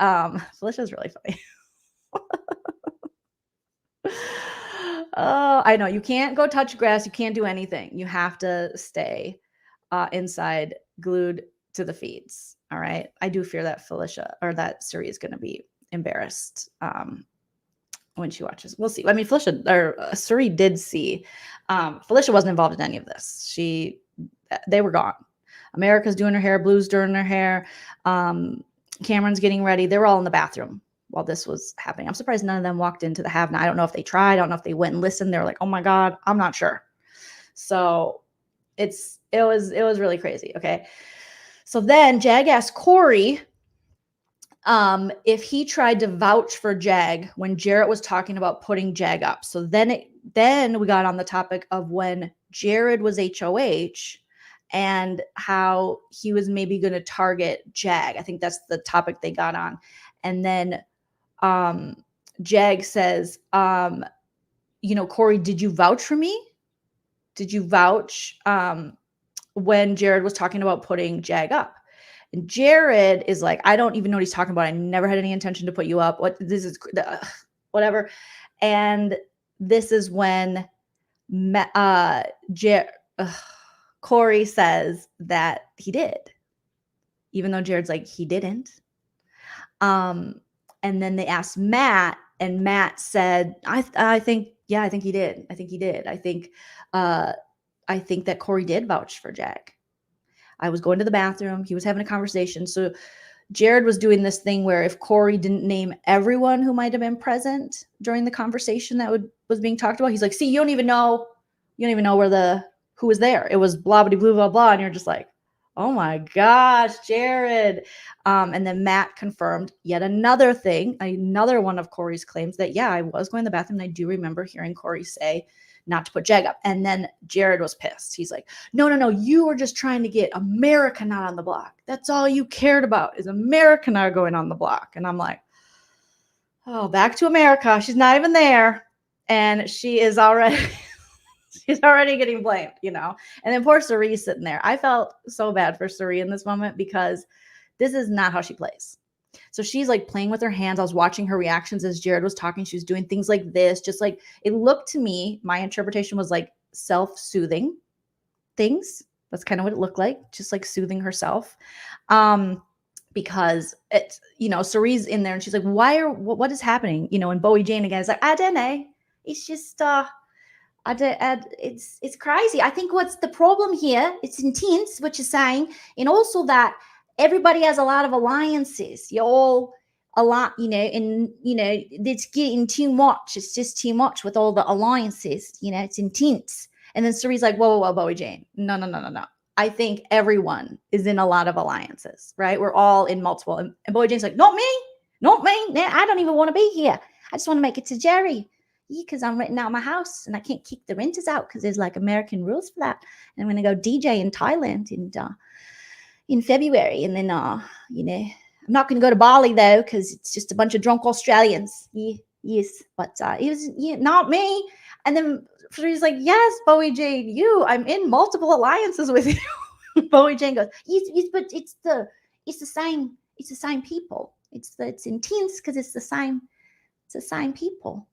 Felicia's really funny. Oh, I know. You can't go touch grass. You can't do anything. You have to stay inside, glued to the feeds. All right. I do fear that Felicia or that Cirie is going to be embarrassed when she watches. We'll see. I mean, Felicia or Cirie did see. Felicia wasn't involved in any of this. They were gone. America's doing her hair. Blue's doing her hair. Cameron's getting ready. They were all in the bathroom while this was happening. I'm surprised none of them walked into the have-not. I don't know if they tried. I don't know if they went and listened. They were like, oh my God, I'm not sure. So it was really crazy. Okay. So then Jag asked Corey if he tried to vouch for Jag when Jarrett was talking about putting Jag up. So then we got on the topic of when Jared was HOH and how he was maybe going to target Jag. I think that's the topic they got on. And then Jag says, Corey, did you vouch for me? Did you vouch when Jared was talking about putting Jag up? And Jared is like, I don't even know what he's talking about. I never had any intention to put you up. Whatever. And this is when Corey says that he did, even though Jared's like, he didn't. And then they asked Matt, and Matt said, I think he did. I think he did. I think that Corey did vouch for Jag. I was going to the bathroom. He was having a conversation. So Jared was doing this thing where if Corey didn't name everyone who might have been present during the conversation that was being talked about, he's like, see, you don't even know who was there. It was blah, blah, blah, blah, blah. And you're just like, oh my gosh, Jared. And then Matt confirmed yet another thing, another one of Corey's claims that, yeah, I was going to the bathroom. And I do remember hearing Corey say not to put Jag up. And then Jared was pissed. He's like, no, you were just trying to get America not on the block. That's all you cared about is America not going on the block. And I'm like, oh, back to America. She's not even there. And she is already... she's already getting blamed, And then poor Cirie's sitting there. I felt so bad for Cirie in this moment because this is not how she plays. So she's like playing with her hands. I was watching her reactions as Jared was talking. She was doing things like this, just like it looked to me. My interpretation was like self-soothing things. That's kind of what it looked like, just like soothing herself. Because it's, Cirie's in there and she's like, what is happening? And Bowie Jane again is like, I don't know. It's just, it's crazy. I think what's the problem here, it's intense, what you're saying, and also that everybody has a lot of alliances. You're all a lot, it's getting too much. It's just too much with all the alliances. It's intense. And then Cirie's like, whoa, Bowie Jane. No. I think everyone is in a lot of alliances, right? We're all in multiple. And Bowie Jane's like, not me. I don't even want to be here. I just want to make it to Jerry. Because I'm renting out my house and I can't kick the renters out because there's like American rules for that. And I'm going to go DJ in Thailand in February. And then, I'm not going to go to Bali though because it's just a bunch of drunk Australians. Yeah, yes, but it was not me. And then he's like, yes, Bowie Jane, I'm in multiple alliances with you. Bowie Jane goes, yes, but it's the same people. It's intense because it's the same people.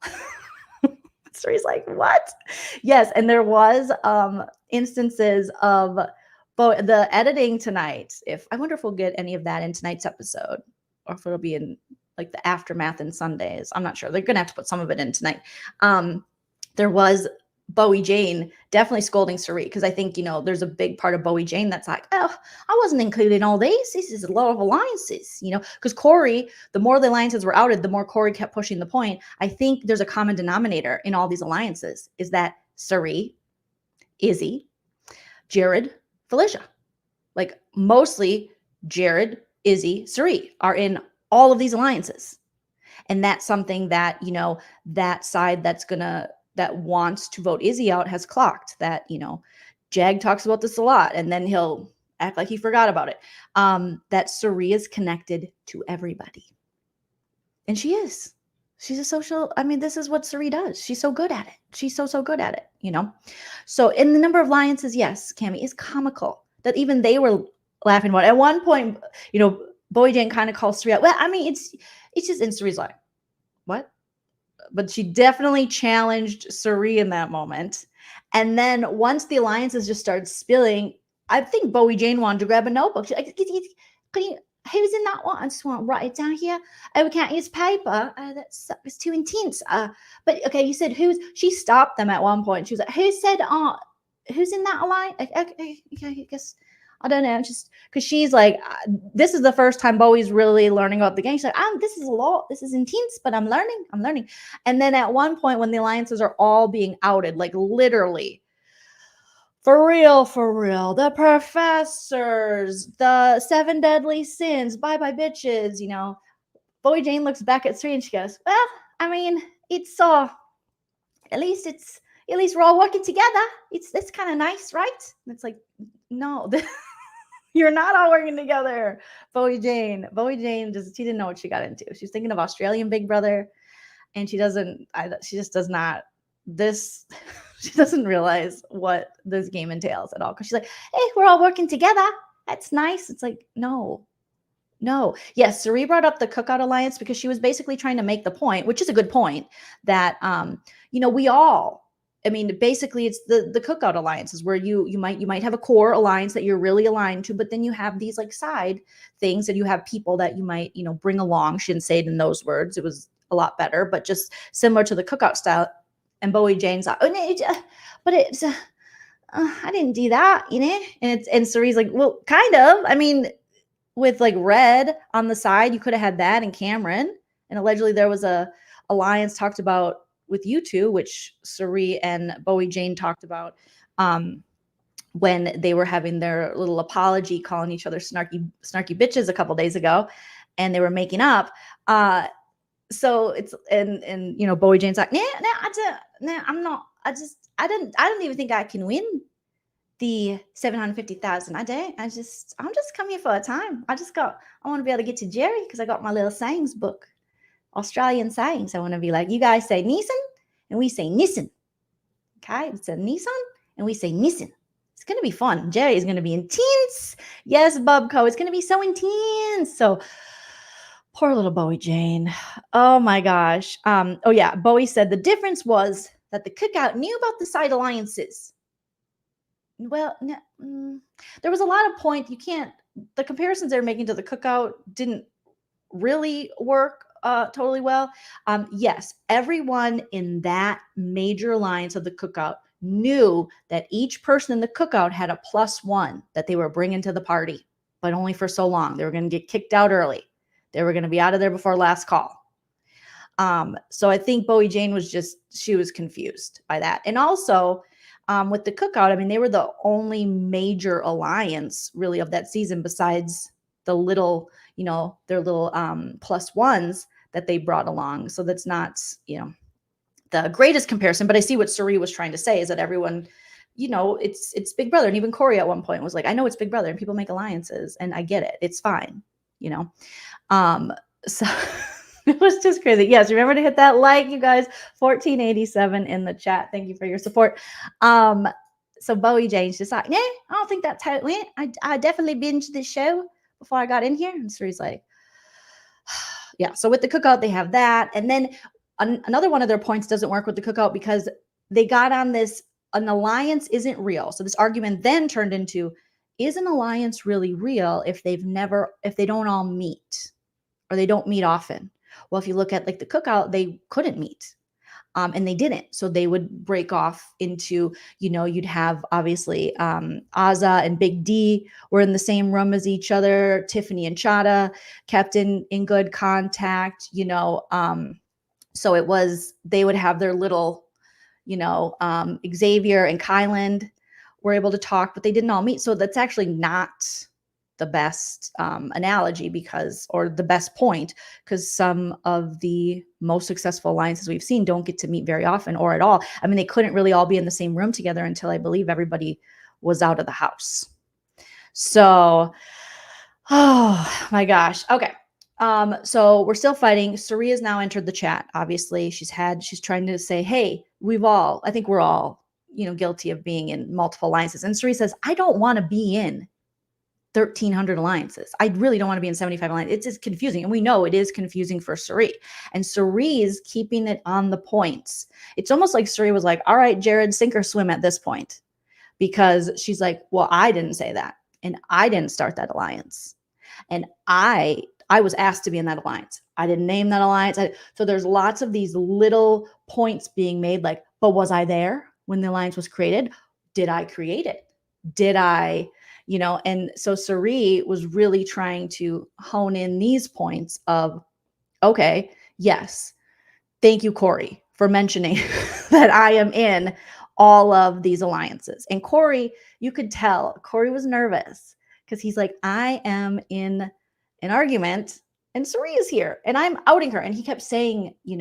So he's like, what? Yes. And there was instances of the editing tonight. I wonder if we'll get any of that in tonight's episode or if it'll be in like the aftermath and Sundays. I'm not sure. They're going to have to put some of it in tonight. There was Bowie Jane definitely scolding Cirie because I think, there's a big part of Bowie Jane that's like, oh, I wasn't included in all these. This is a lot of alliances, because Corey, the more the alliances were outed, the more Corey kept pushing the point. I think there's a common denominator in all these alliances is that Cirie, Izzy, Jared, Felicia, like mostly Jared, Izzy, Cirie are in all of these alliances. And that's something that, that side that wants to vote Izzy out has clocked that, Jag talks about this a lot and then he'll act like he forgot about it. That Cirie is connected to everybody. And she is. She's a social, I mean, this is what Cirie does. She's so good at it. She's so good at it. So in the number of alliances, yes, Cammie, is comical that even they were laughing about it. At one point, Bowie Jane kind of calls Cirie out. Well, I mean, it's just, and Cirie's like, what? But she definitely challenged Cirie in that moment. And then once the alliances just started spilling, I think Bowie Jane wanted to grab a notebook. She's like, who's in that one? I just want to write it down here. Oh, we can't use paper. It's too intense. But okay, you said who's? She stopped them at one point. She was like, who said, who's in that alliance? Okay, I guess. I don't know, just because she's like, this is the first time Bowie's really learning about the game. She's like, this is a lot. This is intense, but I'm learning. And then at one point when the alliances are all being outed, like literally, for real, the professors, the 7 deadly sins, bye-bye bitches, Bowie Jane looks back at Cirie and she goes, well, I mean, it's, at least we're all working together. It's kind of nice, right? And it's like, no, you're not all working together, Bowie Jane. Bowie Jane she didn't know what she got into. She was thinking of Australian Big Brother, and she just does not, she doesn't realize what this game entails at all. Because she's like, hey, we're all working together. That's nice. It's like, no. Yes, Cirie brought up the Cookout Alliance because she was basically trying to make the point, which is a good point, that, we all, I mean, basically it's the Cookout Alliances where you might have a core alliance that you're really aligned to, but then you have these like side things and you have people that you might, bring along. She didn't say it in those words. It was a lot better, but just similar to the Cookout style. And Bowie Jane's like, oh, no, but it's, I didn't do that, and Cirie's like, well, kind of. I mean, with like Red on the side, you could have had that and Cameron. And allegedly there was a alliance talked about with you two, which Cirie and Bowie Jane talked about when they were having their little apology, calling each other snarky bitches a couple days ago, and they were making up. So it's and Bowie Jane's like, I'm not. I don't even think I can win the 750,000. I'm just coming here for a time. I want to be able to get to Jerry because I got my little sayings book. Australian sayings. I want to be like, you guys say Nissan and we say Nissan. Okay, it's a Nissan and we say Nissan. It's going to be fun. Jerry is going to be intense. Yes, Bubco, it's going to be so intense. So poor little Bowie Jane. Oh my gosh. Oh yeah, Bowie said the difference was that the Cookout knew about the side alliances. Well, there was a lot of point. The comparisons they're making to the Cookout didn't really work totally well. Yes, everyone in that major alliance of the Cookout knew that each person in the Cookout had a +1 that they were bringing to the party, but only for so long. They were going to get kicked out early. They were going to be out of there before last call. So I think Bowie Jane she was confused by that. And also with the Cookout, I mean, they were the only major alliance really of that season besides the little, their little +1s that they brought along. So that's not, the greatest comparison, but I see what Cirie was trying to say is that everyone, it's Big Brother. And even Corey at one point was like, I know it's Big Brother and people make alliances and I get it. It's fine, so it was just crazy. Yes. Remember to hit that like, you guys. 1487 in the chat. Thank you for your support. So Bowie Jane's just like, I don't think that's how it went. I definitely binged this show before I got in here. And Cirie's like, yeah. So with the Cookout, they have that. And then another one of their points doesn't work with the Cookout because they got on this, an alliance isn't real. So this argument then turned into, is an alliance really real if they don't all meet or they don't meet often? Well, if you look at like the Cookout, they couldn't meet. And they didn't. So they would break off into, you'd have obviously Azza and Big D were in the same room as each other. Tiffany and Chada kept in good contact, so it was, they would have their little, Xavier and Kyland were able to talk, but they didn't all meet. So that's actually not the best analogy or the best point, because some of the most successful alliances we've seen don't get to meet very often or at all. I mean, they couldn't really all be in the same room together until I believe everybody was out of the house. So, oh my gosh. Okay. So we're still fighting. Cirie has now entered the chat. Obviously, she's trying to say, hey, I think we're all, guilty of being in multiple alliances. And Cirie says, I don't want to be in 1,300 alliances. I really don't want to be in 75 alliances. It's just confusing. And we know it is confusing for Cirie. And Cirie's keeping it on the points. It's almost like Cirie was like, all right, Jared, sink or swim at this point. Because she's like, well, I didn't say that. And I didn't start that alliance. And I was asked to be in that alliance. I didn't name that alliance. So there's lots of these little points being made like, but was I there when the alliance was created? Did I create it? Did I, and so Cirie was really trying to hone in these points of, okay, yes, thank you, Corey, for mentioning that I am in all of these alliances. And Corey, you could tell Corey was nervous because he's like, I am in an argument and Cirie is here and I'm outing her. And he kept saying, he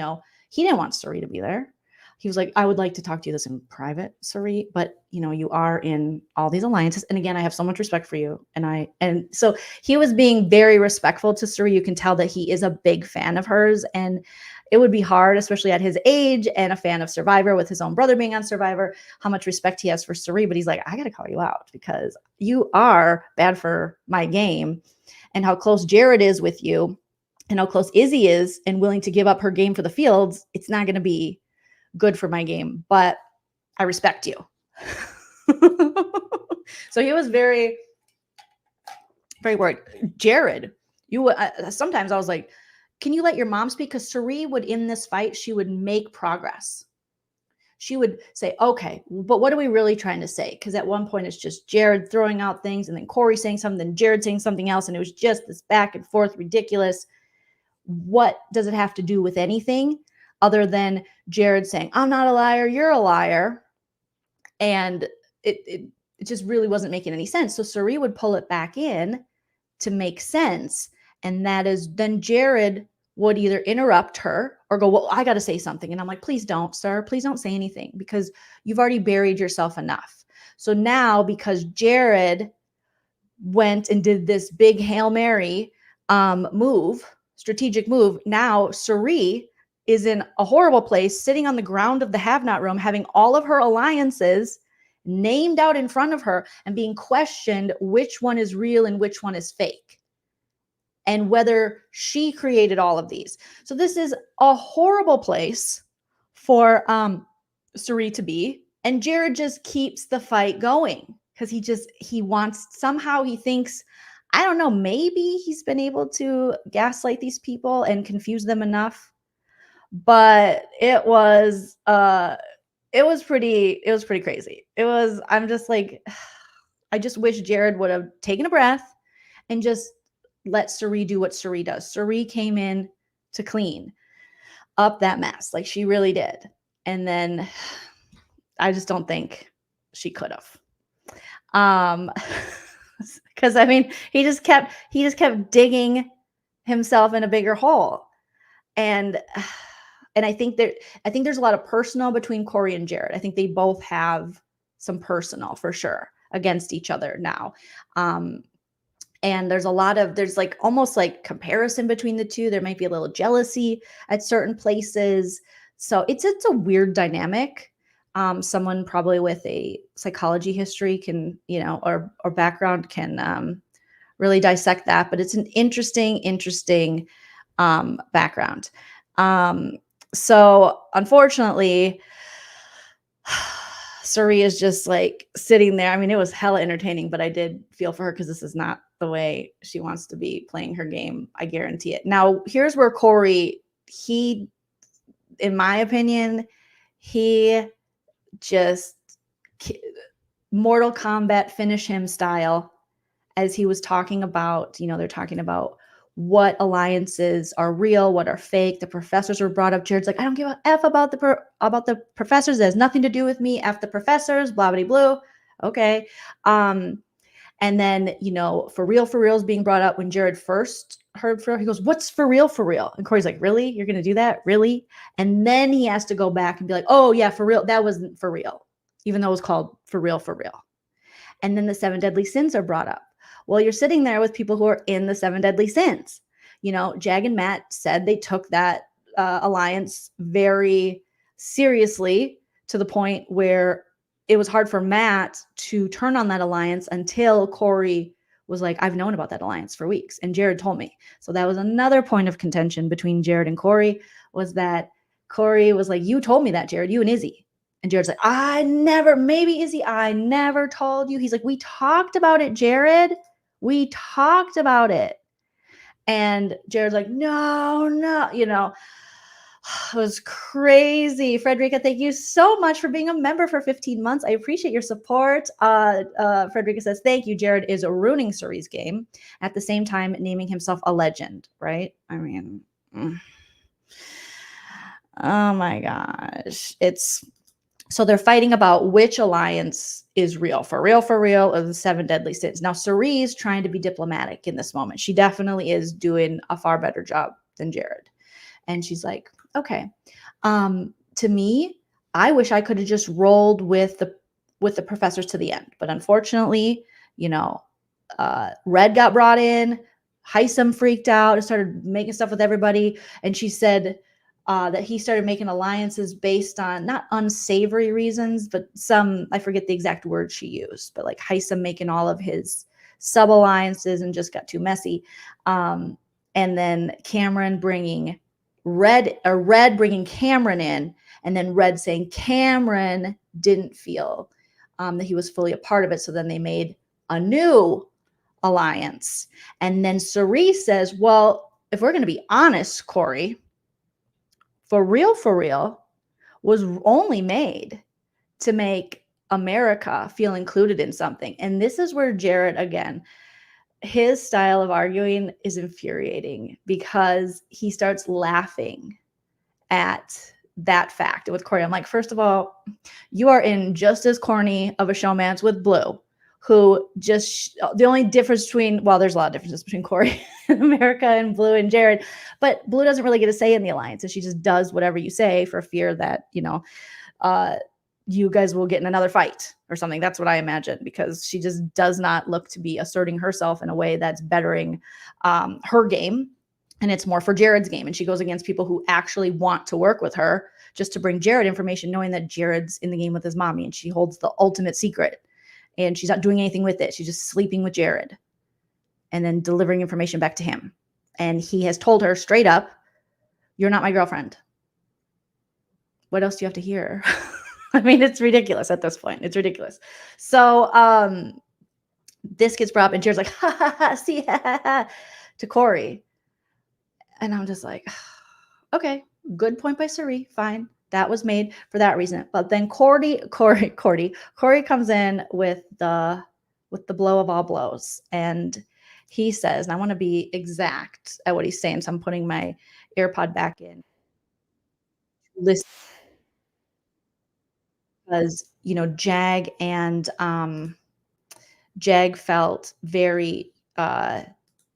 didn't want Cirie to be there. He was like, I would like to talk to you this in private, Cirie, but you are in all these alliances. And again, I have so much respect for you. And so he was being very respectful to Cirie. You can tell that he is a big fan of hers. And it would be hard, especially at his age and a fan of Survivor with his own brother being on Survivor, how much respect he has for Cirie. But he's like, I got to call you out because you are bad for my game, and how close Jared is with you and how close Izzy is and willing to give up her game for the fields. It's not going to be good for my game, but I respect you. So he was very, very worried. Jared, sometimes I was like, can you let your mom speak? Because Cirie would, in this fight, she would make progress. She would say, okay, but what are we really trying to say? Because at one point it's just Jared throwing out things and then Corey saying something, then Jared saying something else. And it was just this back and forth, ridiculous. What does it have to do with anything other than Jared saying, I'm not a liar, you're a liar? And it just really wasn't making any sense. So Cirie would pull it back in to make sense. And that is then Jared would either interrupt her or go, well, I got to say something. And I'm like, please don't, sir. Please don't say anything because you've already buried yourself enough. So now because went and did this big Hail Mary strategic move, now Cirie is in a horrible place, sitting on the ground of the have-not room, having all of her alliances named out in front of her and being questioned which one is real and which one is fake, and whether she created all of these. So this is a horrible place for Cirie to be. And Jared just keeps the fight going because he wants, somehow he thinks, I don't know, maybe he's been able to gaslight these people and confuse them enough. But it was pretty crazy. I'm just like, I just wish Jared would have taken a breath and just let Cirie do what Cirie does. Cirie came in to clean up that mess. Like she really did. And then I just don't think she could have. Because I mean, he just kept digging himself in a bigger hole. And I think there's a lot of personal between Corey and Jared. I think they both have some personal for sure against each other now. And there's like almost like comparison between the two. There might be a little jealousy at certain places. So it's a weird dynamic. Someone probably with a psychology history can, or background can really dissect that. But it's an interesting background. So unfortunately, Cirie is just like sitting there. I mean, it was hella entertaining, but I did feel for her because this is not the way she wants to be playing her game. I guarantee it. Now, here's where Corey, in my opinion, he just Mortal Kombat finish him style as he was talking about, they're talking about what alliances are real, what are fake. The professors were brought up. Jared's like, I don't give a F about the professors. It has nothing to do with me. F the professors, blah, blah, blah. Okay. And then, for real is being brought up when Jared first heard for real. He goes, what's for real? And Corey's like, really? You're going to do that? Really? And then he has to go back and be like, oh yeah, for real. That wasn't for real, even though it was called for real. And then the 7 deadly sins are brought up. Well, you're sitting there with people who are in the 7 deadly sins. Jag and Matt said they took that alliance very seriously, to the point where it was hard for Matt to turn on that alliance until Corey was like, I've known about that alliance for weeks, and Jared told me. So that was another point of contention between Jared and Corey, was that Corey was like, you told me that, Jared, you and Izzy. And Jared's like, maybe Izzy, I never told you. He's like, we talked about it, Jared. We talked about it. And Jared's like, no, it was crazy. Frederica, thank you so much for being a member for 15 months. I appreciate your support. Frederica says, thank you. Jared is ruining Cirie'S game, at the same time naming himself a legend, right? I mean, oh my gosh. So they're fighting about which alliance is real, for real, or the 7 deadly sins. Now, Cirie's trying to be diplomatic in this moment. She definitely is doing a far better job than Jared. And she's like, okay, to me, I wish I could have just rolled with the professors to the end. But unfortunately, Red got brought in, Heisem freaked out and started making stuff with everybody. And she said that he started making alliances based on not unsavory reasons, but I forget the exact word she used, but like Heisem making all of his sub alliances and just got too messy. And then Cameron bringing Red bringing Cameron in, and then Red saying Cameron didn't feel that he was fully a part of it. So then they made a new alliance. And then Cirie says, well, if we're going to be honest, Corey, for real was only made to make America feel included in something. And this is where Jared, again, his style of arguing is infuriating, because he starts laughing at that fact with Corey. I'm like, first of all, you are in just as corny of a showmance with Blue, who just, the only difference between, well, there's a lot of differences between Corey and America and Blue and Jared, but Blue doesn't really get a say in the alliance, and she just does whatever you say for fear that, you guys will get in another fight or something. That's what I imagine, because she just does not look to be asserting herself in a way that's bettering her game. And it's more for Jared's game. And she goes against people who actually want to work with her just to bring Jared information, knowing that Jared's in the game with his mommy and she holds the ultimate secret and she's not doing anything with it. She's just sleeping with Jared and then delivering information back to him. And he has told her straight up, you're not my girlfriend. What else do you have to hear? I mean, it's ridiculous at this point. It's ridiculous. So this gets brought up and Jared's like, ha ha ha, see, ha, ha, ha, to Corey. And I'm just like, okay, good point by Cirie. Fine. That was made for that reason. But then Corey comes in with the blow of all blows. And he says, and I want to be exact at what he's saying, so I'm putting my AirPod back in. Listen, because Jag and Jag felt very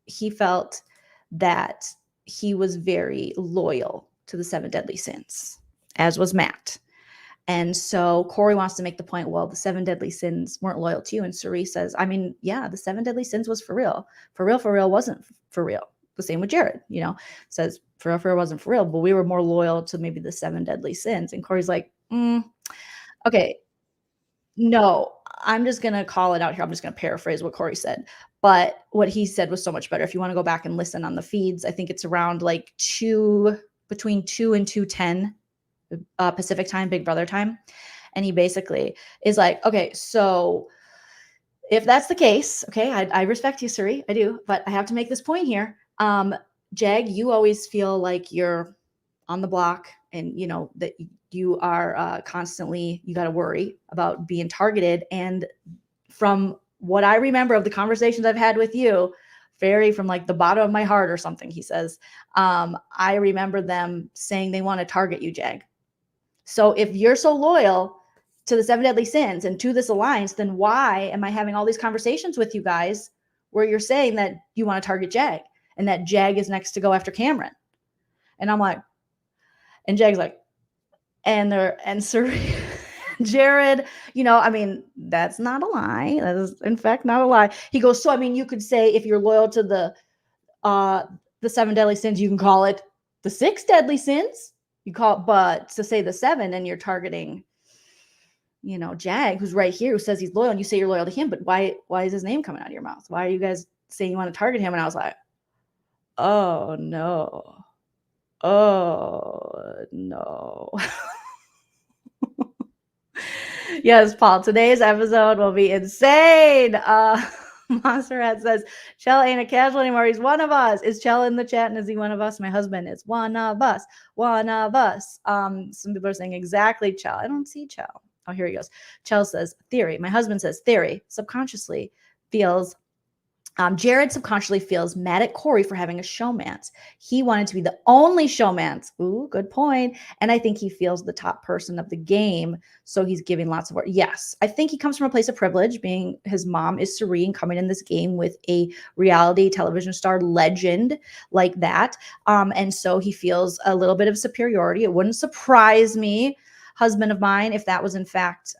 he felt that he was very loyal to the 7 deadly sins, as was Matt. And so Corey wants to make the point, well, the 7 deadly sins weren't loyal to you. And Cirie says, I mean, yeah, the 7 deadly sins was for real. For real wasn't for real. The same with Jared, says for real wasn't for real, but we were more loyal to maybe the 7 deadly sins. And Corey's like, okay, no, I'm just going to call it out here. I'm just going to paraphrase what Corey said. But what he said was so much better. If you want to go back and listen on the feeds, I think it's around like between 2 and 2:10 Pacific time, Big Brother time. And he basically is like, okay, so if that's the case, okay, I respect you, Cirie, I do, but I have to make this point here. Jag, you always feel like you're on the block and that you are constantly, you got to worry about being targeted. And from what I remember of the conversations I've had with you, very from like the bottom of my heart or something, he says, I remember them saying they want to target you, Jag. So if you're so loyal to the 7 deadly sins and to this alliance, then why am I having all these conversations with you guys where you're saying that you want to target Jag and that Jag is next to go after Cameron? And I'm like, and Jag's like, and Cirie, Jared, I mean, that's not a lie. That is, in fact, not a lie. He goes, so, I mean, you could say if you're loyal to the the 7 deadly sins, you can call it the 6 deadly sins. You call it, but to say the 7 and you're targeting, Jag, who's right here, who says he's loyal, and you say you're loyal to him, but why is his name coming out of your mouth? Why are you guys saying you want to target him? And I was like, oh no. Oh no. Yes, Paul, today's episode will be insane. Monserrat says, Chell ain't a casual anymore. He's one of us. Is Chell in the chat and is he one of us? My husband is one of us. One of us. Some people are saying exactly Chell. I don't see Chell. Oh, here he goes. Chell says, theory. My husband says, theory. Subconsciously feels Jared subconsciously feels mad at Corey for having a showmance. He wanted to be the only showmance. Ooh, good point. And I think he feels the top person of the game. So he's giving lots of work. Yes, I think he comes from a place of privilege, being his mom is Cirie and coming in this game with a reality television star legend like that. And so he feels a little bit of superiority. It wouldn't surprise me, husband of mine, if that was in fact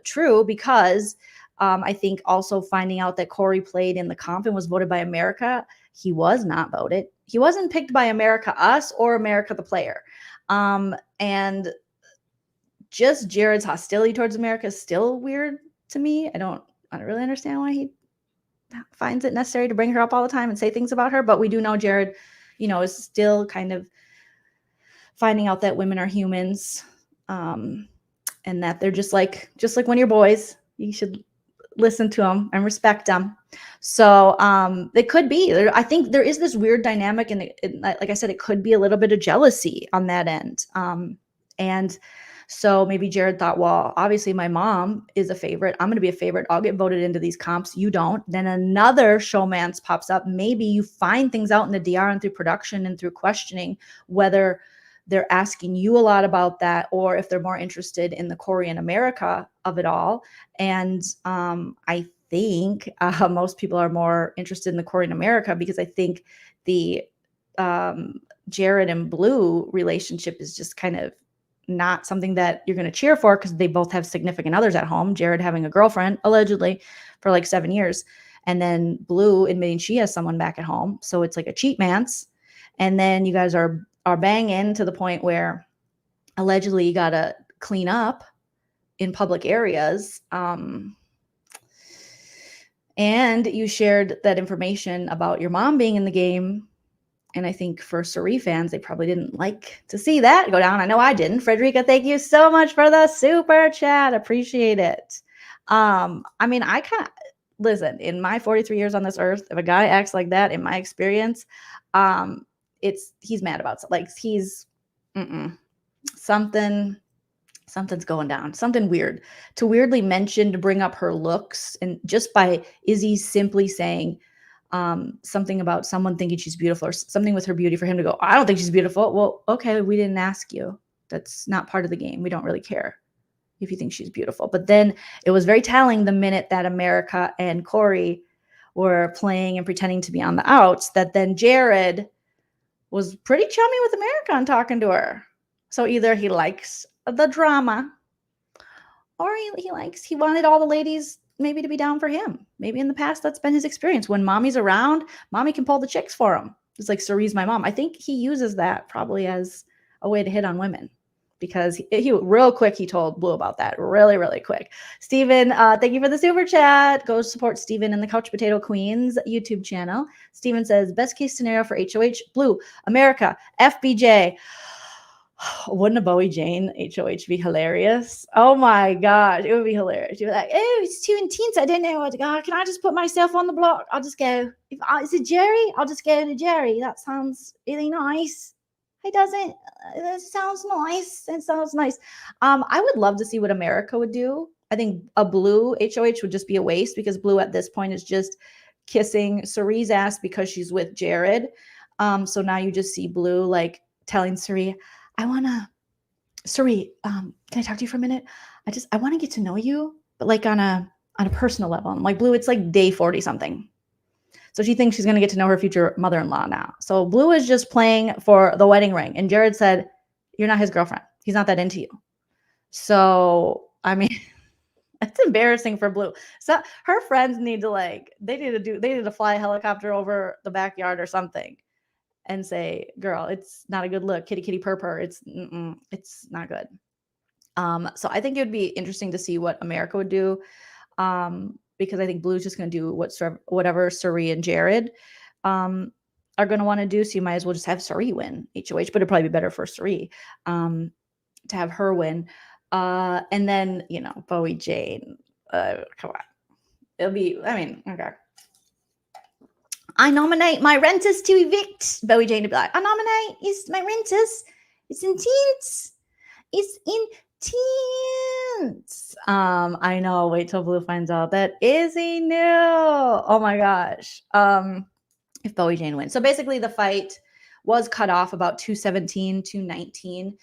true, because I think also finding out that Corey played in the comp and was voted by America. He was not voted. He wasn't picked by America Us or America the player. And just Jared's hostility towards America is still weird to me. I don't really understand why he finds it necessary to bring her up all the time and say things about her. But we do know Jared, is still kind of finding out that women are humans, and that they're just like when you're boys, you should listen to them and respect them. So it could be. I think there is this weird dynamic, and like I said, it could be a little bit of jealousy on that end. And so maybe Jared thought, well, obviously my mom is a favorite. I'm going to be a favorite. I'll get voted into these comps. You don't. Then another showmance pops up. Maybe you find things out in the DR and through production and through questioning whether they're asking you a lot about that, or if they're more interested in the Corey and America of it all. And I think most people are more interested in the Corey and America, because I think the Jared and Blue relationship is just kind of not something that you're going to cheer for, because they both have significant others at home. Jared having a girlfriend, allegedly, for like 7 years. And then Blue admitting she has someone back at home. So it's like a cheat mance. And then you guys are banging to the point where allegedly you got to clean up in public areas. And you shared that information about your mom being in the game. And I think for Cirie fans, they probably didn't like to see that go down. I know I didn't. Frederica, thank you so much for the super chat. Appreciate it. I mean, I kind of, listen, in my 43 years on this earth, if a guy acts like that, in my experience, he's mad about something. Like something's going down, something weird. To weirdly mention, to bring up her looks, and just by Izzy simply saying something about someone thinking she's beautiful, or something with her beauty, for him to go, I don't think she's beautiful. Well, okay, we didn't ask you. That's not part of the game. We don't really care if you think she's beautiful. But then it was very telling the minute that America and Corey were playing and pretending to be on the outs, that then Jared was pretty chummy with America and talking to her. So either he likes the drama, or he wanted all the ladies maybe to be down for him. Maybe in the past, that's been his experience. When mommy's around, mommy can pull the chicks for him. It's like Cirie's my mom. I think he uses that probably as a way to hit on women, because he real quick, he told Blue about that really, really quick. Steven, thank you for the super chat. Go support Steven in the Couch Potato Queens YouTube channel. Steven says, best case scenario for HOH, Blue, America, FBJ. Wouldn't a Bowie Jane HOH be hilarious? Oh my gosh, it would be hilarious. You'd be like, oh, it's too intense. I don't know what to go. Can I just put myself on the block? I'll just go. If is it Jerry? I'll just go to Jerry. That sounds really nice. It doesn't. It sounds nice. It sounds nice. I would love to see what America would do. I think a Blue HOH would just be a waste, because Blue at this point is just kissing Cirie's ass because she's with Jared. So now you just see Blue like telling Cirie, Cirie, can I talk to you for a minute? I want to get to know you, but like on a personal level. I'm like, Blue, it's like day 40 something. So she thinks she's going to get to know her future mother-in-law now. So Blue is just playing for the wedding ring. And Jared said, you're not his girlfriend. He's not that into you. So, I mean, it's embarrassing for Blue. So her friends need to they need to fly a helicopter over the backyard or something and say, girl, it's not a good look. Kitty, kitty, purr, purr. It's not good. So I think it would be interesting to see what America would do. Because I think Blue's just going to do whatever Cirie and Jared are going to want to do. So you might as well just have Cirie win HOH, but it'd probably be better for Cirie to have her win. And then, Bowie Jane, come on. It'll be, okay. I nominate my renters to evict. Bowie Jane to be like, I nominate my renters. It's intense. It's intense. I know. Wait till Blue finds out that Izzy knew. Oh my gosh. If Bowie Jane wins. So basically the fight was cut off about 2:17, 2:19.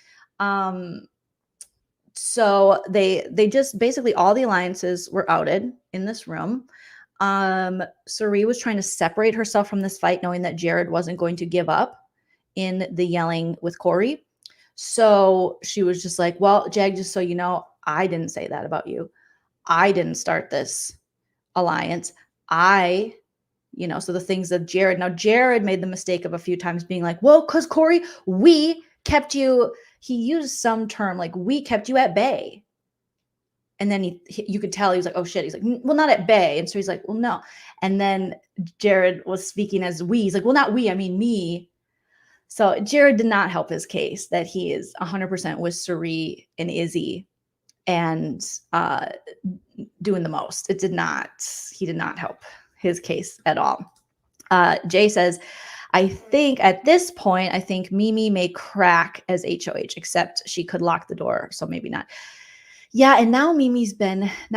So they just basically all the alliances were outed in this room. Cirie was trying to separate herself from this fight, knowing that Jared wasn't going to give up in the yelling with Corey. So she was just like, well, Jag, just so you know, I didn't say that about you. I didn't start this alliance. So the things that Jared made the mistake of a few times being like, well, because Corey, we kept you, he used some term like, we kept you at bay. And then you could tell he was like, oh shit. He's like, well, not at bay. And so he's like, well, no. And then Jared was speaking as we. He's like, well, not we, I mean me. So Jared did not help his case that he is 100% with Cirie and Izzy and doing the most. He did not help his case at all. Jay says, I think at this point, Mimi may crack as HOH, except she could lock the door. So maybe not. Yeah, and now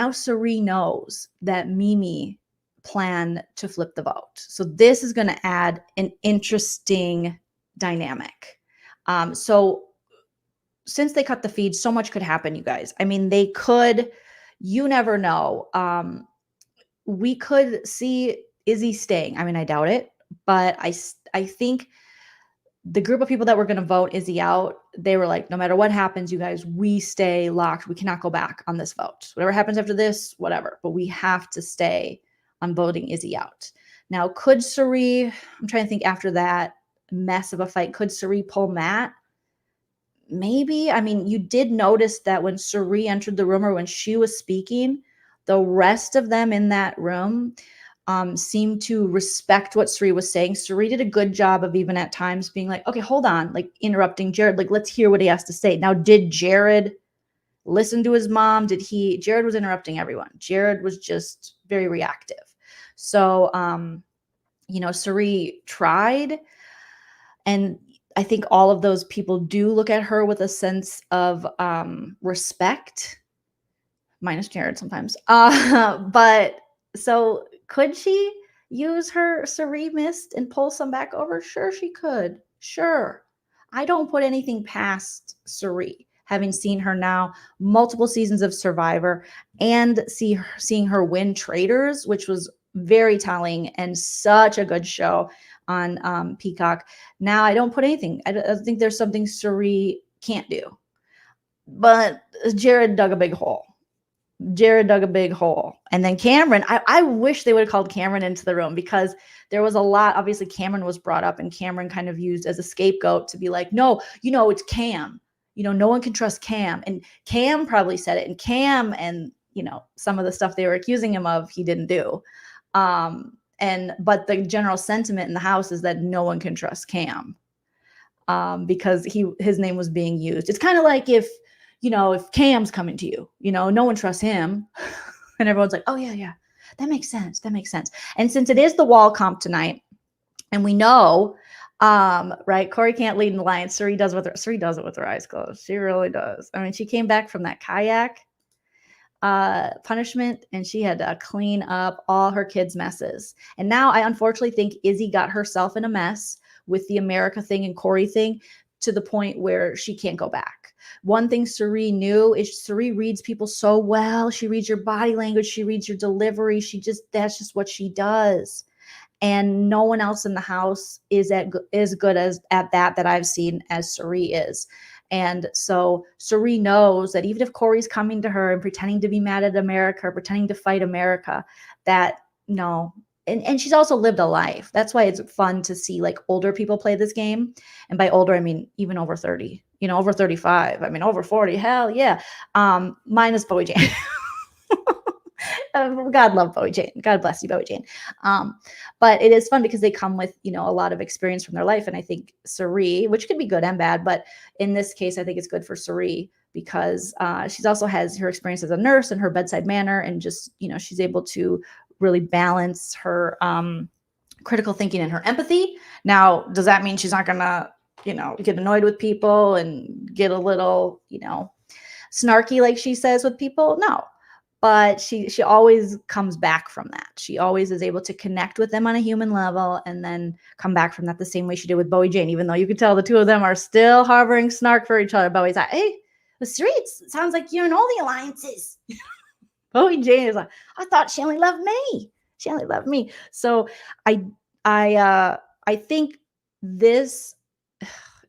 Cirie knows that Mimi planned to flip the vote. So this is going to add an interesting dynamic. So since they cut the feed, so much could happen, you guys. You never know. We could see Izzy staying. I doubt it, but I think the group of people that were going to vote Izzy out, they were like, no matter what happens, you guys, we stay locked. We cannot go back on this vote. Whatever happens after this, whatever. But we have to stay on voting Izzy out. Now, could Cirie, I'm trying to think after that mess of a fight, could Cirie pull Matt? Maybe. You did notice that when Cirie entered the room or when she was speaking, the rest of them in that room seemed to respect what Cirie was saying. Cirie did a good job of even at times being like, okay, hold on, like interrupting Jared. Like, let's hear what he has to say. Now, did Jared listen to his mom? Jared was interrupting everyone. Jared was just very reactive. So, Cirie tried. And I think all of those people do look at her with a sense of respect, minus Jared sometimes. But so could she use her Cirie mist and pull some back over? Sure, she could. Sure. I don't put anything past Cirie, having seen her now multiple seasons of Survivor and seeing her win Traitors, which was very telling and such a good show on Peacock. Now I don't put anything. I think there's something Cirie can't do. But Jared dug a big hole. And then Cameron, I wish they would have called Cameron into the room, because there was a lot. Obviously, Cameron was brought up and Cameron kind of used as a scapegoat to be like, no, it's Cam. No one can trust Cam. And Cam probably said it. And Cam and, some of the stuff they were accusing him of, he didn't do. But the general sentiment in the house is that no one can trust Cam because his name was being used. It's kind of like if Cam's coming to you, no one trusts him. And everyone's like, oh, yeah, that makes sense. And since it is the wall comp tonight, and we know, right, Corey can't lead in the alliance. Cirie does it with her eyes closed. She really does. She came back from that kayak punishment and she had to clean up all her kids' messes. And now I unfortunately think Izzy got herself in a mess with the America thing and Corey thing to the point where she can't go back. One thing Cirie knew is Cirie reads people so well. She reads your body language. She reads your delivery. That's just what she does. And no one else in the house is as good as at that I've seen as Cirie is. And so Cirie knows that even if Corey's coming to her and pretending to be mad at America, or pretending to fight America, that no, and she's also lived a life. That's why it's fun to see like older people play this game. And by older, I mean even over 30, over 35. I mean, over 40. Hell yeah. Minus Bowie Jane. God love Bowie Jane. God bless you, Bowie Jane. But it is fun because they come with, a lot of experience from their life. And I think Cirie, which could be good and bad, but in this case, I think it's good for Cirie because she's also has her experience as a nurse and her bedside manner. And just, she's able to really balance her critical thinking and her empathy. Now, does that mean she's not going to, get annoyed with people and get a little, snarky, like she says with people? No. But she always comes back from that. She always is able to connect with them on a human level and then come back from that the same way she did with Bowie Jane, even though you could tell the two of them are still harboring snark for each other. Bowie's like, hey, the streets, it sounds like you're in all the alliances. Bowie Jane is like, I thought she only loved me. She only loved me. So I think this,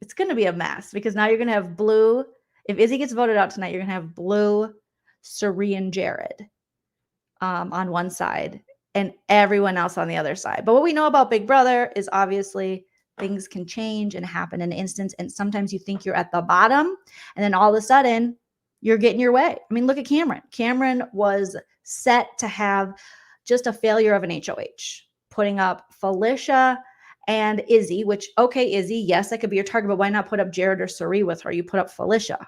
it's going to be a mess because now you're going to have Blue. If Izzy gets voted out tonight, you're going to have Blue, Cirie, and Jared on one side and everyone else on the other side. But what we know about Big Brother is obviously things can change and happen in an instant. And sometimes you think you're at the bottom and then all of a sudden you're getting your way. I mean, look at Cameron. Cameron was set to have just a failure of an HOH, putting up Felicia and Izzy, which, okay, Izzy, yes, that could be your target, but why not put up Jared or Cirie with her? You put up Felicia.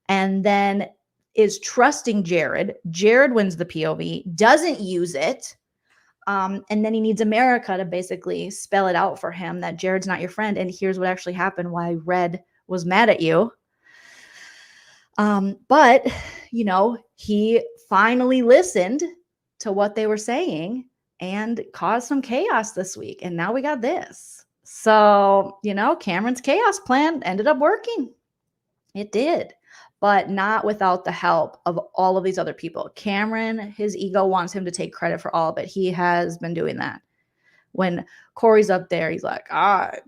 And then is trusting Jared. Jared wins the POV, doesn't use it. And then he needs America to basically spell it out for him that Jared's not your friend. And here's what actually happened, why Red was mad at you. But, he finally listened to what they were saying and caused some chaos this week. And now we got this. So, Cameron's chaos plan ended up working. It did. But not without the help of all of these other people. Cameron, his ego wants him to take credit for all of it. He has been doing that. When Corey's up there, he's like, I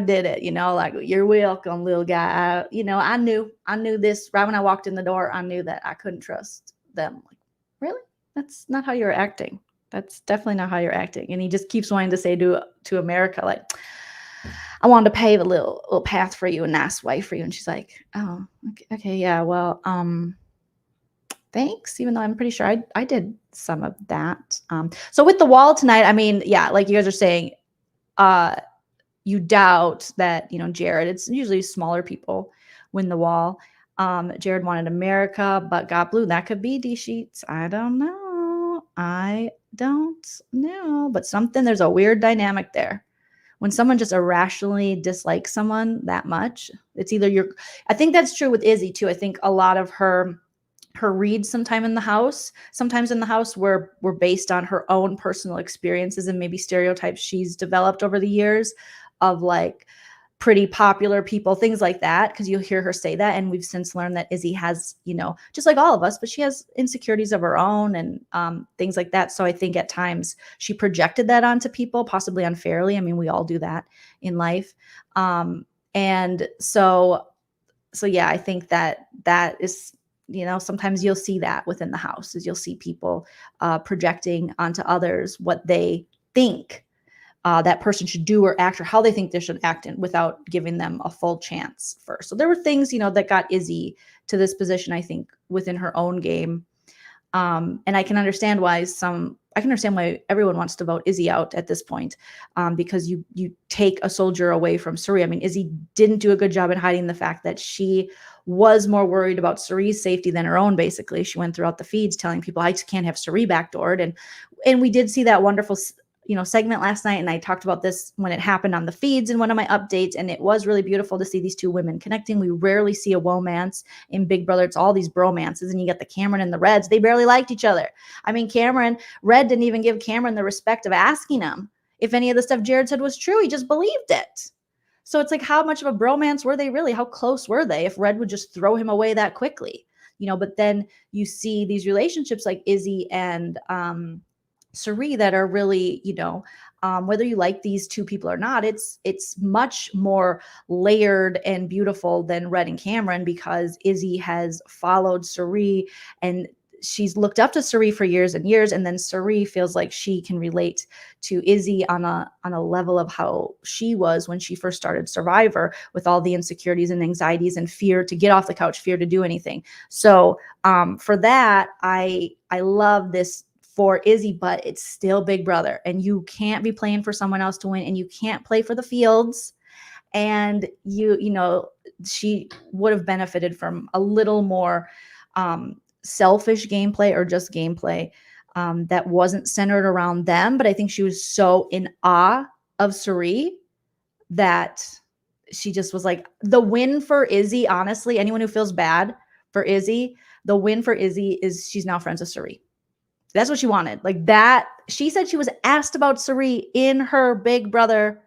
did it, like, you're welcome, little guy. I knew this right when I walked in the door. I knew that I couldn't trust them. Like, really? That's not how you're acting. That's definitely not how you're acting. And he just keeps wanting to say to America, like, I wanted to pave a little path for you, a nice way for you. And she's like, oh, okay, yeah, well, thanks. Even though I'm pretty sure I did some of that. So with the wall tonight, I mean, yeah, like you guys are saying, you doubt that, Jared, it's usually smaller people win the wall. Jared wanted America, but got Blue. That could be D-Sheets. I don't know. But there's a weird dynamic there. When someone just irrationally dislikes someone that much, it's either I think that's true with Izzy too. I think a lot of her reads sometimes in the house were based on her own personal experiences and maybe stereotypes she's developed over the years of like pretty popular people, things like that, because you'll hear her say that. And we've since learned that Izzy has, just like all of us, but she has insecurities of her own and things like that. So I think at times she projected that onto people, possibly unfairly. I mean, we all do that in life. And so yeah, I think that is, sometimes you'll see that within the house, is you'll see people projecting onto others what they think that person should do or act, or how they think they should act without giving them a full chance first. So there were things, that got Izzy to this position, I think, within her own game. And I can understand why everyone wants to vote Izzy out at this point, because you take a soldier away from Cirie. I mean, Izzy didn't do a good job at hiding the fact that she was more worried about Cirie's safety than her own. Basically, she went throughout the feeds telling people, I just can't have Cirie backdoored. And we did see that wonderful segment last night. And I talked about this when it happened on the feeds in one of my updates. And it was really beautiful to see these two women connecting. We rarely see a womance in Big Brother. It's all these bromances. And you get the Cameron and the Reds. They barely liked each other. I mean, Red didn't even give Cameron the respect of asking him if any of the stuff Jared said was true. He just believed it. So it's like, how much of a bromance were they really? How close were they if Red would just throw him away that quickly? But then you see these relationships like Izzy and Cirie that are really, whether you like these two people or not, it's much more layered and beautiful than Red and Cameron, because Izzy has followed Cirie and she's looked up to Cirie for years and years, and then Cirie feels like she can relate to Izzy on a level of how she was when she first started Survivor, with all the insecurities and anxieties and fear to get off the couch, fear to do anything. So for that, I love this for Izzy, but it's still Big Brother, and you can't be playing for someone else to win, and you can't play for the fields. And you know, she would have benefited from a little more selfish gameplay, or just gameplay that wasn't centered around them. But I think she was so in awe of Cirie that she just was like, the win for Izzy, honestly, anyone who feels bad for Izzy, the win for Izzy is she's now friends with Cirie. That's what she wanted. Like that. She said she was asked about Cirie in her Big Brother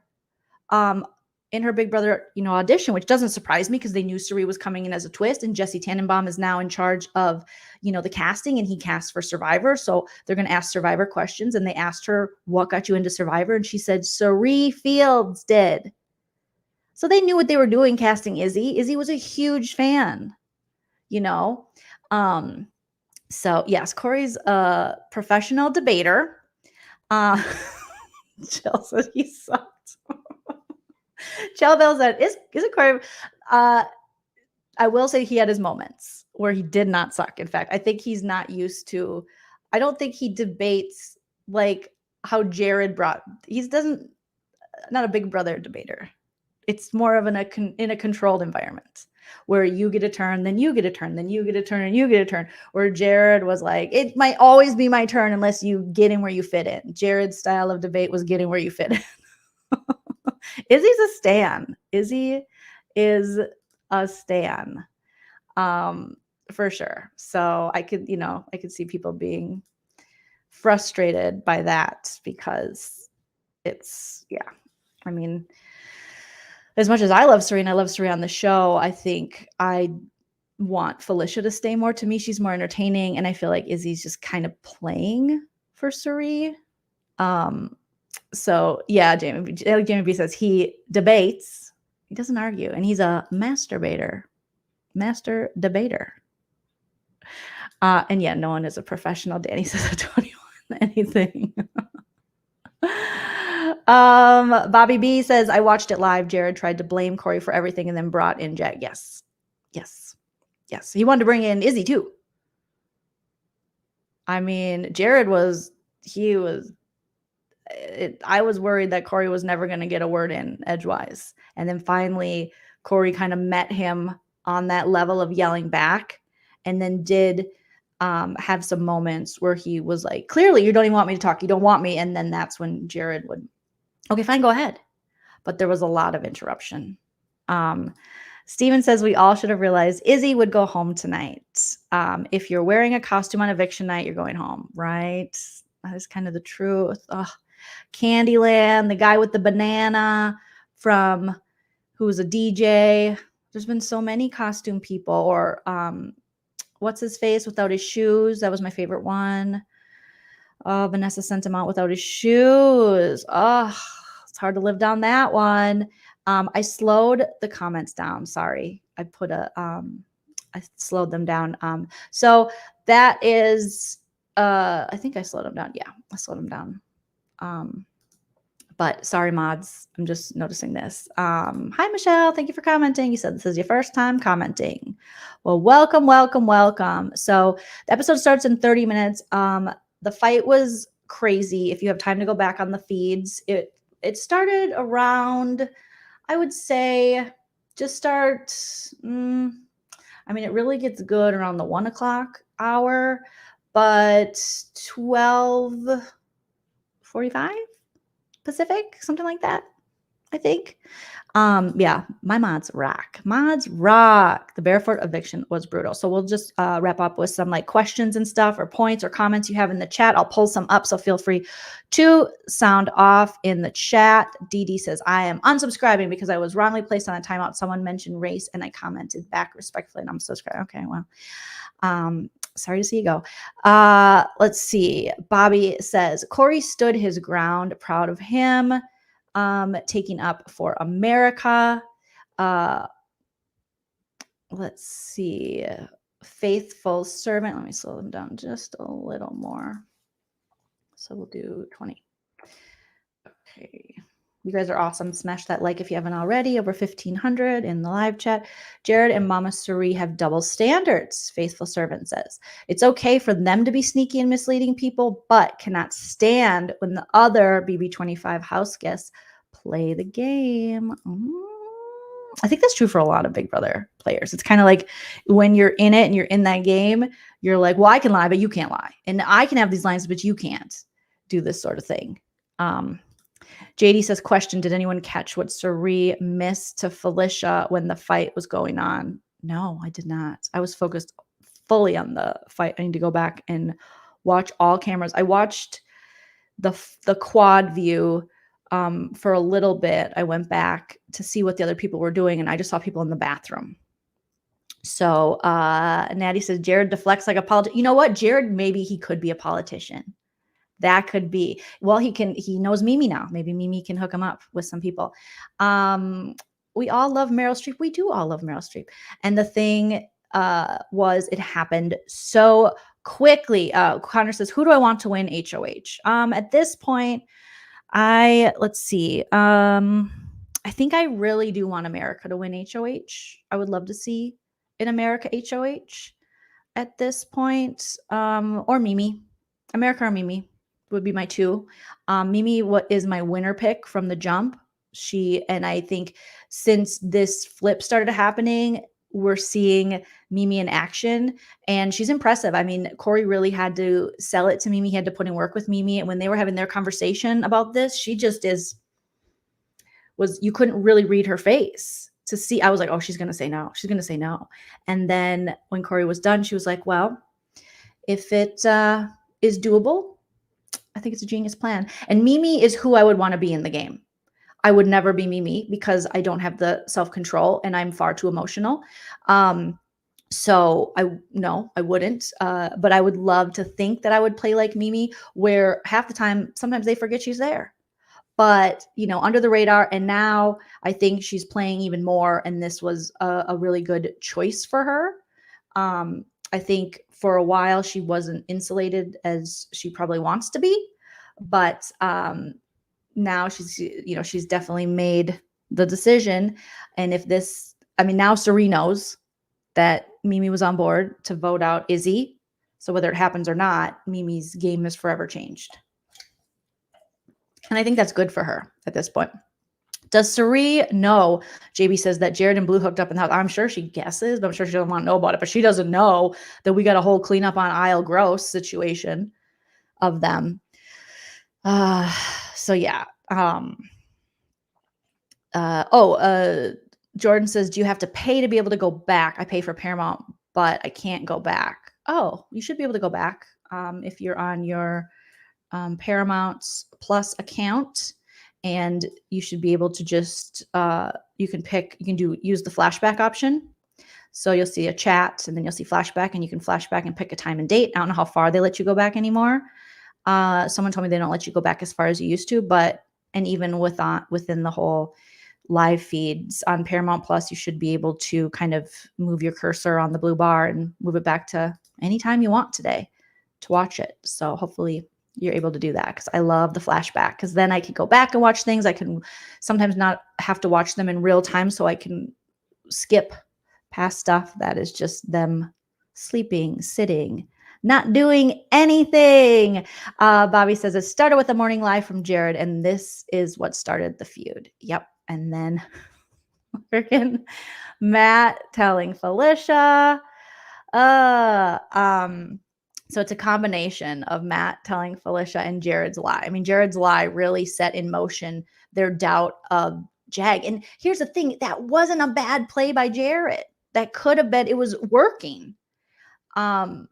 audition, which doesn't surprise me because they knew Cirie was coming in as a twist, and Jesse Tannenbaum is now in charge of, the casting, and he casts for Survivor. So they're going to ask Survivor questions, and they asked her, what got you into Survivor? And she said, Cirie Fields did. So they knew what they were doing casting Izzy. Izzy was a huge fan, So yes, Corey's a professional debater. Jill said he sucked. Chell Bell said, is it Corey? I will say he had his moments where he did not suck. In fact, I think he's not used to, I don't think he debates like how Jared not a Big Brother debater. It's more of in a controlled environment where you get a turn, then you get a turn, then you get a turn, and you get a turn. Where Jared was like, it might always be my turn unless you get in where you fit in. Jared's style of debate was getting where you fit in. Izzy's a stan. Izzy is a stan, for sure. So I could see people being frustrated by that because it's, yeah. I mean, as much as I love Cirie and I love Cirie on the show, I think I want Felicia to stay more. To me, she's more entertaining, and I feel like Izzy's just kind of playing for Cirie. So yeah, Jamie B says he debates, he doesn't argue, and he's a master debater. And yeah, no one is a professional. Danny says a 21 anything. Bobby B says, I watched it live. Jared tried to blame Corey for everything and then brought in Jack. Yes. He wanted to bring in Izzy too. I mean, Jared I was worried that Corey was never going to get a word in edgewise. And then finally, Corey kind of met him on that level of yelling back, and then did have some moments where he was like, clearly, you don't even want me to talk. You don't want me. And then that's when Jared would, okay, fine, go ahead. But there was a lot of interruption. Steven says, we all should have realized Izzy would go home tonight. If you're wearing a costume on eviction night, you're going home, right? That is kind of the truth. Ugh. Candyland, the guy with the banana from who's a DJ. There's been so many costume people. Or what's his face without his shoes? That was my favorite one. Vanessa sent him out without his shoes. Oh, it's hard to live down that one. I slowed the comments down. Sorry. I slowed them down. So that is, I think I slowed them down. Yeah, I slowed them down. But sorry, mods, I'm just noticing this. Hi, Michelle. Thank you for commenting. You said this is your first time commenting. Well, welcome. So the episode starts in 30 minutes. The fight was crazy. If you have time to go back on the feeds, it started around, I would say, just start. It really gets good around the 1 o'clock hour, but 12:45 Pacific, something like that, I think. Yeah, my mods rock. The Barefoot eviction was brutal. So we'll just wrap up with some like questions and stuff, or points or comments you have in the chat. I'll pull some up, so feel free to sound off in the chat. Dee says, I am unsubscribing because I was wrongly placed on a timeout. Someone mentioned race and I commented back respectfully, and I'm subscribing. Okay, well, sorry to see you go. Let's see. Bobby says, Corey stood his ground. Proud of him. Taking up for America. Let's see. faithful servant. Let me slow them down just a little more. So we'll do 20. Okay. You guys are awesome. Smash that like if you haven't already. Over 1,500 in the live chat. Jared and Mama Cirie have double standards, faithful servant says. It's okay for them to be sneaky and misleading people, but cannot stand when the other BB25 house guests play the game. I think that's true for a lot of Big Brother players. It's kind of like when you're in it and you're in that game, you're like, well, I can lie, but you can't lie. And I can have these lines, but you can't do this sort of thing. JD says, question, did anyone catch what Cirie missed to Felicia when the fight was going on? No, I did not. I was focused fully on the fight. I need to go back and watch all cameras. I watched the quad view for a little bit. I went back to see what the other people were doing, and I just saw people in the bathroom. So Natty says, Jared deflects like a politician. You know what? Jared, maybe he could be a politician. That could be. Well, he knows Mimi now. Maybe Mimi can hook him up with some people. We all love Meryl Streep. We do all love Meryl Streep. And the thing was, it happened so quickly. Connor says, who do I want to win HOH? At this point, let's see. I think I really do want America to win HOH. I would love to see in America HOH at this point. Or Mimi. America or Mimi would be my two. Mimi, what is my winner pick from the jump? And I think since this flip started happening, we're seeing Mimi in action, and she's impressive. I mean, Corey really had to sell it to Mimi. He had to put in work with Mimi. And when they were having their conversation about this, she just you couldn't really read her face to see. I was like, oh, she's going to say no. She's going to say no. And then when Corey was done, she was like, well, if it is doable, I think it's a genius plan. And Mimi is who I would want to be in the game. I would never be Mimi because I don't have the self-control and I'm far too emotional. So I wouldn't. But I would love to think that I would play like Mimi, where half the time, sometimes they forget she's there. But, under the radar. And now I think she's playing even more. And this was a really good choice for her. I think for a while she wasn't insulated as she probably wants to be, but now she's definitely made the decision. And now Cirie knows that Mimi was on board to vote out Izzy. So whether it happens or not, Mimi's game is forever changed. And I think that's good for her at this point. Does Cirie know? JB says that Jared and Blue hooked up in the house. I'm sure she guesses, but I'm sure she doesn't want to know about it. But she doesn't know that we got a whole cleanup on aisle gross situation of them. So yeah. Jordan says, do you have to pay to be able to go back? I pay for Paramount, but I can't go back. Oh, you should be able to go back if you're on your Paramount Plus account. And you should be able to just, use the flashback option. So you'll see a chat and then you'll see flashback, and you can flashback and pick a time and date. I don't know how far they let you go back anymore. Someone told me they don't let you go back as far as you used to, and even within the whole live feeds on Paramount Plus, you should be able to kind of move your cursor on the blue bar and move it back to any time you want today to watch it. So hopefully you're able to do that, because I love the flashback, because then I can go back and watch things. I can sometimes not have to watch them in real time, so I can skip past stuff that is just them sleeping, sitting, not doing anything. Bobby says it started with a morning live from Jared, and this is what started the feud. Yep. And then freaking Matt telling Felicia. So it's a combination of Matt telling Felicia and Jared's lie. I mean, Jared's lie really set in motion their doubt of Jag. And here's the thing, that wasn't a bad play by Jared. That could have been, it was working. And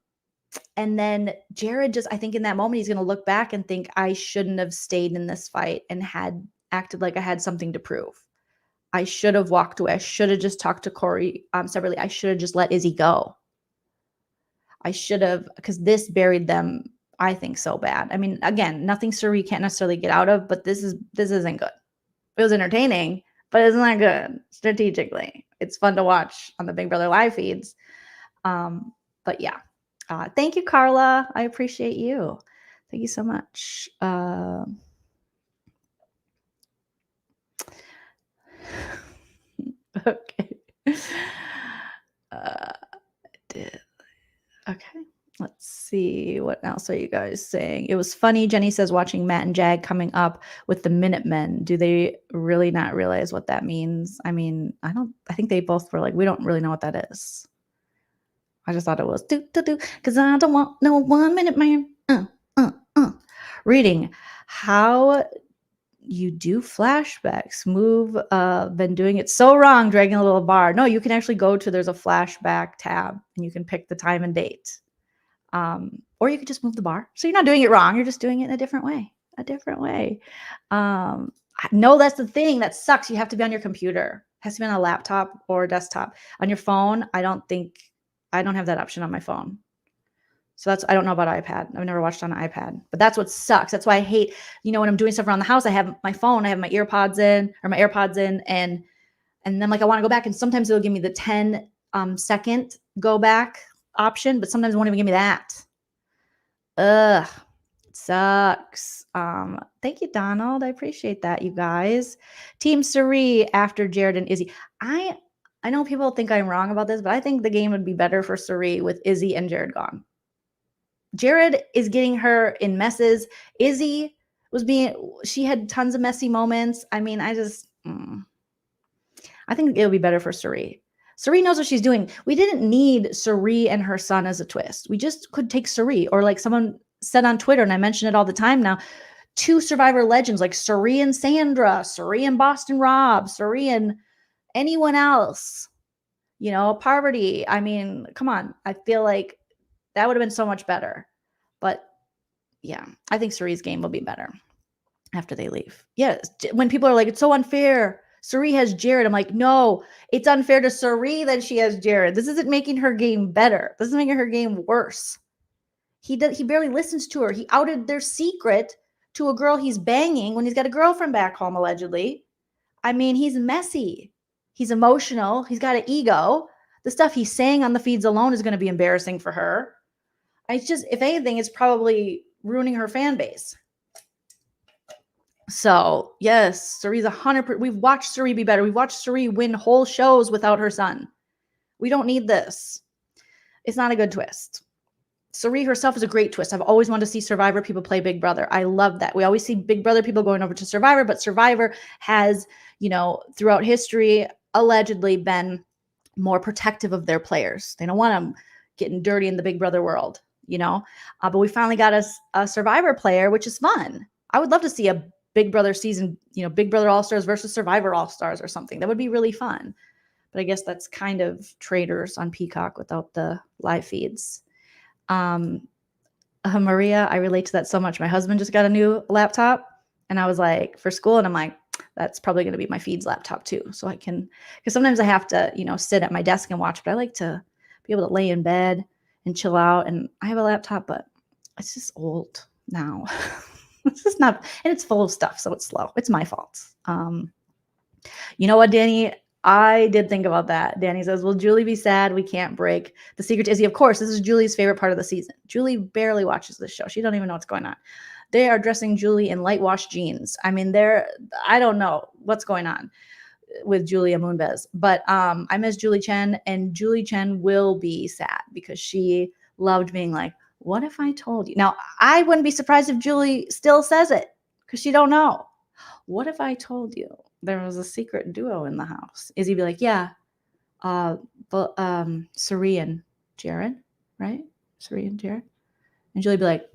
then Jared I think in that moment, he's going to look back and think, I shouldn't have stayed in this fight and had acted like I had something to prove. I should have walked away. I should have just talked to Corey separately. I should have just let Izzy go. I should have, because this buried them, I think, so bad. I mean, again, nothing Cirie can't necessarily get out of, but this isn't good. It was entertaining, but it's not good strategically. It's fun to watch on the Big Brother live feeds. But yeah, thank you, Carla. I appreciate you. Thank you so much. Okay. Okay. Let's see. What else are you guys saying? It was funny. Jenny says watching Matt and Jag coming up with the Minutemen. Do they really not realize what that means? I mean, I think they both were like, we don't really know what that is. I just thought it was do because I don't want no 1 minute man. Reading how you do flashbacks. Move been doing it so wrong, dragging a little bar. No, you can actually go to there's a flashback tab and you can pick the time and date. Or you could just move the bar. So you're not doing it wrong. You're just doing it in a different way. No, that's the thing. That sucks. You have to be on your computer. It has to be on a laptop or desktop. On your phone, I don't have that option on my phone. So I don't know about iPad. I've never watched on an iPad, but that's what sucks. That's why I hate, when I'm doing stuff around the house, I have my phone, I have my AirPods in, and then like I want to go back, and sometimes it'll give me the 10 second go back option, but sometimes it won't even give me that. Ugh, it sucks. Thank you, Donald. I appreciate that, you guys. Team Cirie after Jared and Izzy. I know people think I'm wrong about this, but I think the game would be better for Cirie with Izzy and Jared gone. Jared is getting her in messes. Izzy she had tons of messy moments. I mean, I think it would be better for Cirie. Cirie knows what she's doing. We didn't need Cirie and her son as a twist. We just could take Cirie, or like someone said on Twitter, and I mention it all the time now, 2 Survivor legends like Cirie and Sandra, Cirie and Boston Rob, Cirie and anyone else, Parvati. I mean, come on. I feel like that would have been so much better. But yeah, I think Cirie's game will be better after they leave. Yeah, when people are like, it's so unfair. Cirie has Jared. I'm like, no, it's unfair to Cirie that she has Jared. This isn't making her game better. This is making her game worse. He barely listens to her. He outed their secret to a girl he's banging when he's got a girlfriend back home, allegedly. I mean, he's messy. He's emotional. He's got an ego. The stuff he's saying on the feeds alone is going to be embarrassing for her. It's just, if anything, it's probably ruining her fan base. So, yes, Cirie's 100%. We've watched Cirie be better. We've watched Cirie win whole shows without her son. We don't need this. It's not a good twist. Cirie herself is a great twist. I've always wanted to see Survivor people play Big Brother. I love that. We always see Big Brother people going over to Survivor, but Survivor has, throughout history, allegedly been more protective of their players. They don't want them getting dirty in the Big Brother world, but we finally got a Survivor player, which is fun. I would love to see a Big Brother season, Big Brother All-Stars versus Survivor All-Stars or something. That would be really fun. But I guess that's kind of traitors on Peacock without the live feeds. Maria, I relate to that so much. My husband just got a new laptop, and I was like, for school, and I'm like, that's probably going to be my feeds laptop too. So I can, because sometimes I have to, sit at my desk and watch, but I like to be able to lay in bed and chill out. And I have a laptop, but it's just old now. It's just not, and it's full of stuff, so it's slow. It's my fault. You know what, Danny? I did think about that. Danny says, will Julie be sad we can't break the secret to Izzy? Of course, this is Julie's favorite part of the season. Julie barely watches this show. She don't even know what's going on. They are dressing Julie in light wash jeans. I mean, I don't know what's going on with Julia Moonves, but I miss Julie Chen, and Julie Chen will be sad because she loved being like, what if I told you? Now, I wouldn't be surprised if Julie still says it because she don't know. What if I told you there was a secret duo in the house? Izzy be like, yeah, but Cirie and Jared, right? Cirie and Jared. And Julie be like,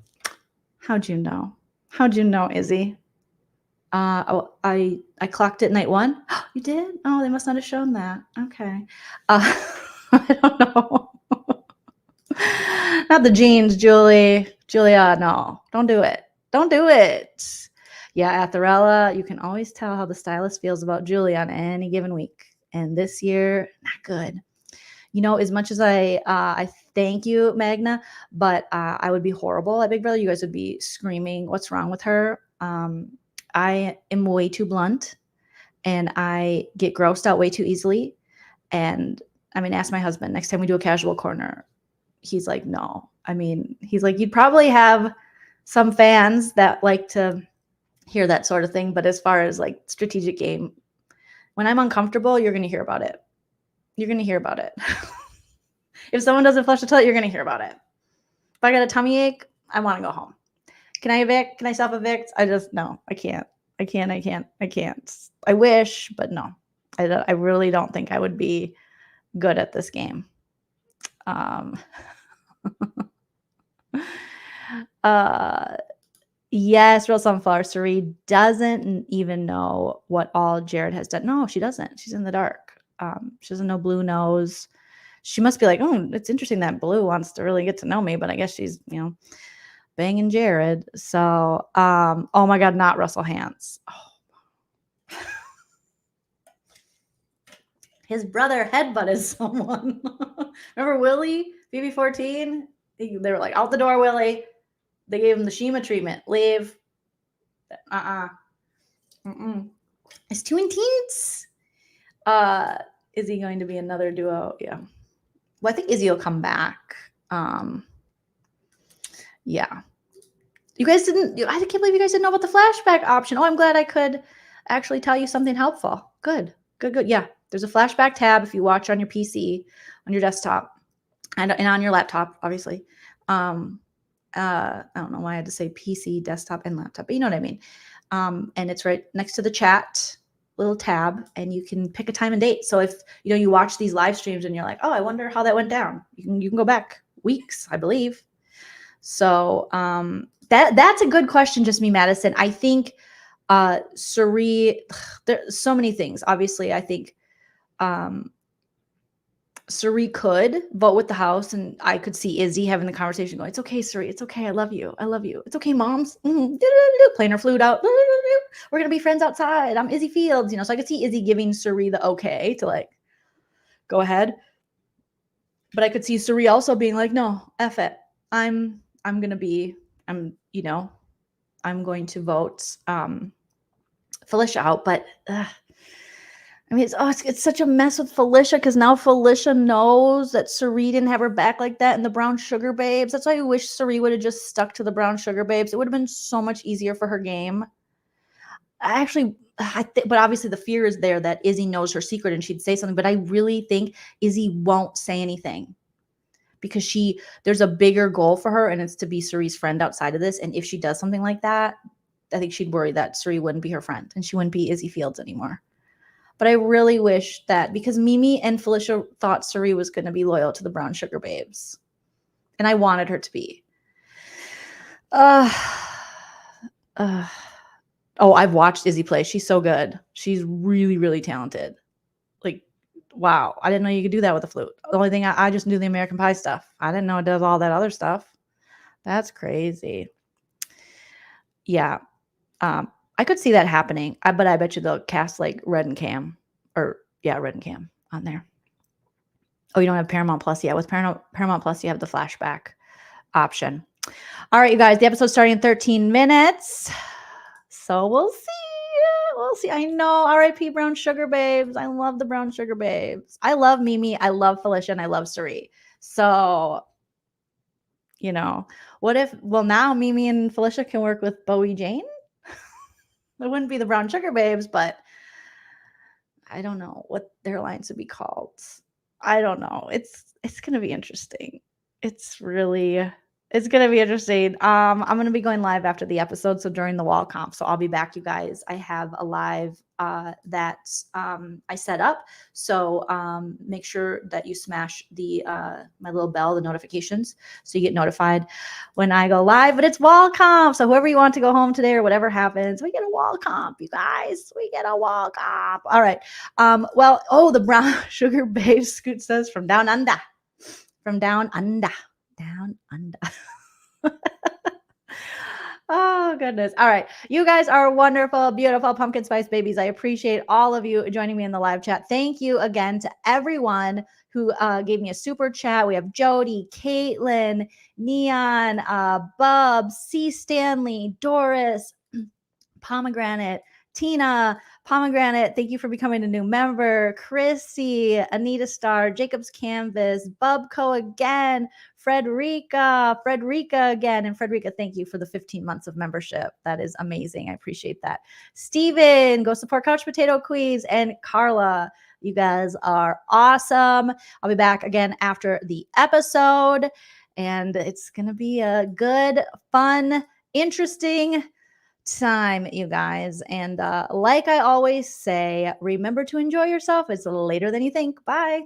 how'd you know? How'd you know, Izzy? I clocked it night 1. You did? Oh, they must not have shown that. Okay. I don't know. Not the jeans, Julie. Julia, no. Don't do it. Don't do it. Yeah, Atharella, you can always tell how the stylist feels about Julie on any given week. And this year, not good. As much as I thank you, Magna, but I would be horrible at Big Brother. You guys would be screaming, what's wrong with her? I am way too blunt, and I get grossed out way too easily. And I mean, ask my husband next time we do a casual corner. he's like, no. I mean, he's like, you'd probably have some fans that like to hear that sort of thing. But as far as like strategic game, when I'm uncomfortable, you're going to hear about it. You're going to hear about it. If someone doesn't flush the toilet, you're going to hear about it. If I got a tummy ache, I want to go home. Can I evict? Can I self-evict? No, I can't. I can't. I wish, but no. I really don't think I would be good at this game. Yes, Real Sunflower. Cirie doesn't even know what all Jared has done. No, she doesn't. She's in the dark. She doesn't know Blue knows. She must be like, oh, it's interesting that Blue wants to really get to know me, but I guess she's, banging Jared. So, oh my God, not Russell Hantz. Oh. His brother headbutted someone. Remember Willie, BB14? They were like, out the door, Willie. They gave him the Shima treatment. Leave. It's too intense. Is he going to be another duo? Yeah. Well, I think Izzy will come back. Yeah. You guys didn't, I can't believe you guys didn't know about the flashback option. Oh, I'm glad I could actually tell you something helpful. Good. Yeah. There's a flashback tab if you watch on your PC, on your desktop, and on your laptop, obviously. I don't know why I had to say PC, desktop, and laptop, but you know what I mean. And it's right next to the chat little tab, and you can pick a time and date. So if you watch these live streams and you're like, oh, I wonder how that went down, you can go back weeks, I believe. So that's a good question, Just Me Madison. I think Cirie, there's so many things. Obviously, I think Cirie could vote with the house, and I could see Izzy having the conversation going, it's okay, Cirie, it's okay, I love you. It's okay, moms. Playing her flute out. We're gonna be friends outside. I'm Izzy Fields, so I could see Izzy giving Cirie the okay to like go ahead. But I could see Cirie also being like, no, F it. I'm going to vote Felicia out, but it's such a mess with Felicia, because now Felicia knows that Cirie didn't have her back like that in the Brown Sugar Babes. That's why I wish Cirie would have just stuck to the Brown Sugar Babes. It would have been so much easier for her game. But obviously the fear is there that Izzy knows her secret and she'd say something, but I really think Izzy won't say anything, because there's a bigger goal for her, and it's to be Cirie's friend outside of this. And if she does something like that, I think she'd worry that Cirie wouldn't be her friend and she wouldn't be Izzy Fields anymore. But I really wish that, because Mimi and Felicia thought Cirie was going to be loyal to the Brown Sugar Babes, and I wanted her to be. Oh, I've watched Izzy play. She's so good. She's really, really talented. Like, wow. I didn't know you could do that with a flute. The only thing, I just knew the American Pie stuff. I didn't know it does all that other stuff. That's crazy. Yeah. I could see that happening. But I bet you they'll cast like Red and Cam on there. Oh, you don't have Paramount Plus yet. With Paramount Plus, you have the flashback option. All right, you guys, the episode's starting in 13 minutes. So we'll see. I know. R.I.P. Brown Sugar Babes. I love the Brown Sugar Babes. I love Mimi. I love Felicia, and I love Cirie. So, what if, now Mimi and Felicia can work with Bowie Jane? It wouldn't be the Brown Sugar Babes, but I don't know what their alliance would be called. I don't know. It's going to be interesting. It's going to be interesting. I'm going to be going live after the episode, so during the wall comp. So I'll be back, you guys. I have a live that I set up. So make sure that you smash the my little bell, the notifications, so you get notified when I go live. But it's wall comp. So whoever you want to go home today or whatever happens, we get a wall comp, you guys. We get a wall comp. All right. The Brown Sugar Babe Scoot says from down under. From down under. Down under. Oh, goodness. All right. You guys are wonderful, beautiful pumpkin spice babies. I appreciate all of you joining me in the live chat. Thank you again to everyone who gave me a super chat. We have Jody, Caitlin, Neon, Bub, C. Stanley, Doris, Pomegranate, Tina, Pomegranate, thank you for becoming a new member. Chrissy, Anita Star, Jacob's Canvas, Bubco again, Frederica again. And Frederica, thank you for the 15 months of membership. That is amazing. I appreciate that. Steven, go support Couch Potato Quiz. And Carla, you guys are awesome. I'll be back again after the episode. And it's going to be a good, fun, interesting time, you guys. And like I always say, remember to enjoy yourself. It's later than you think. Bye.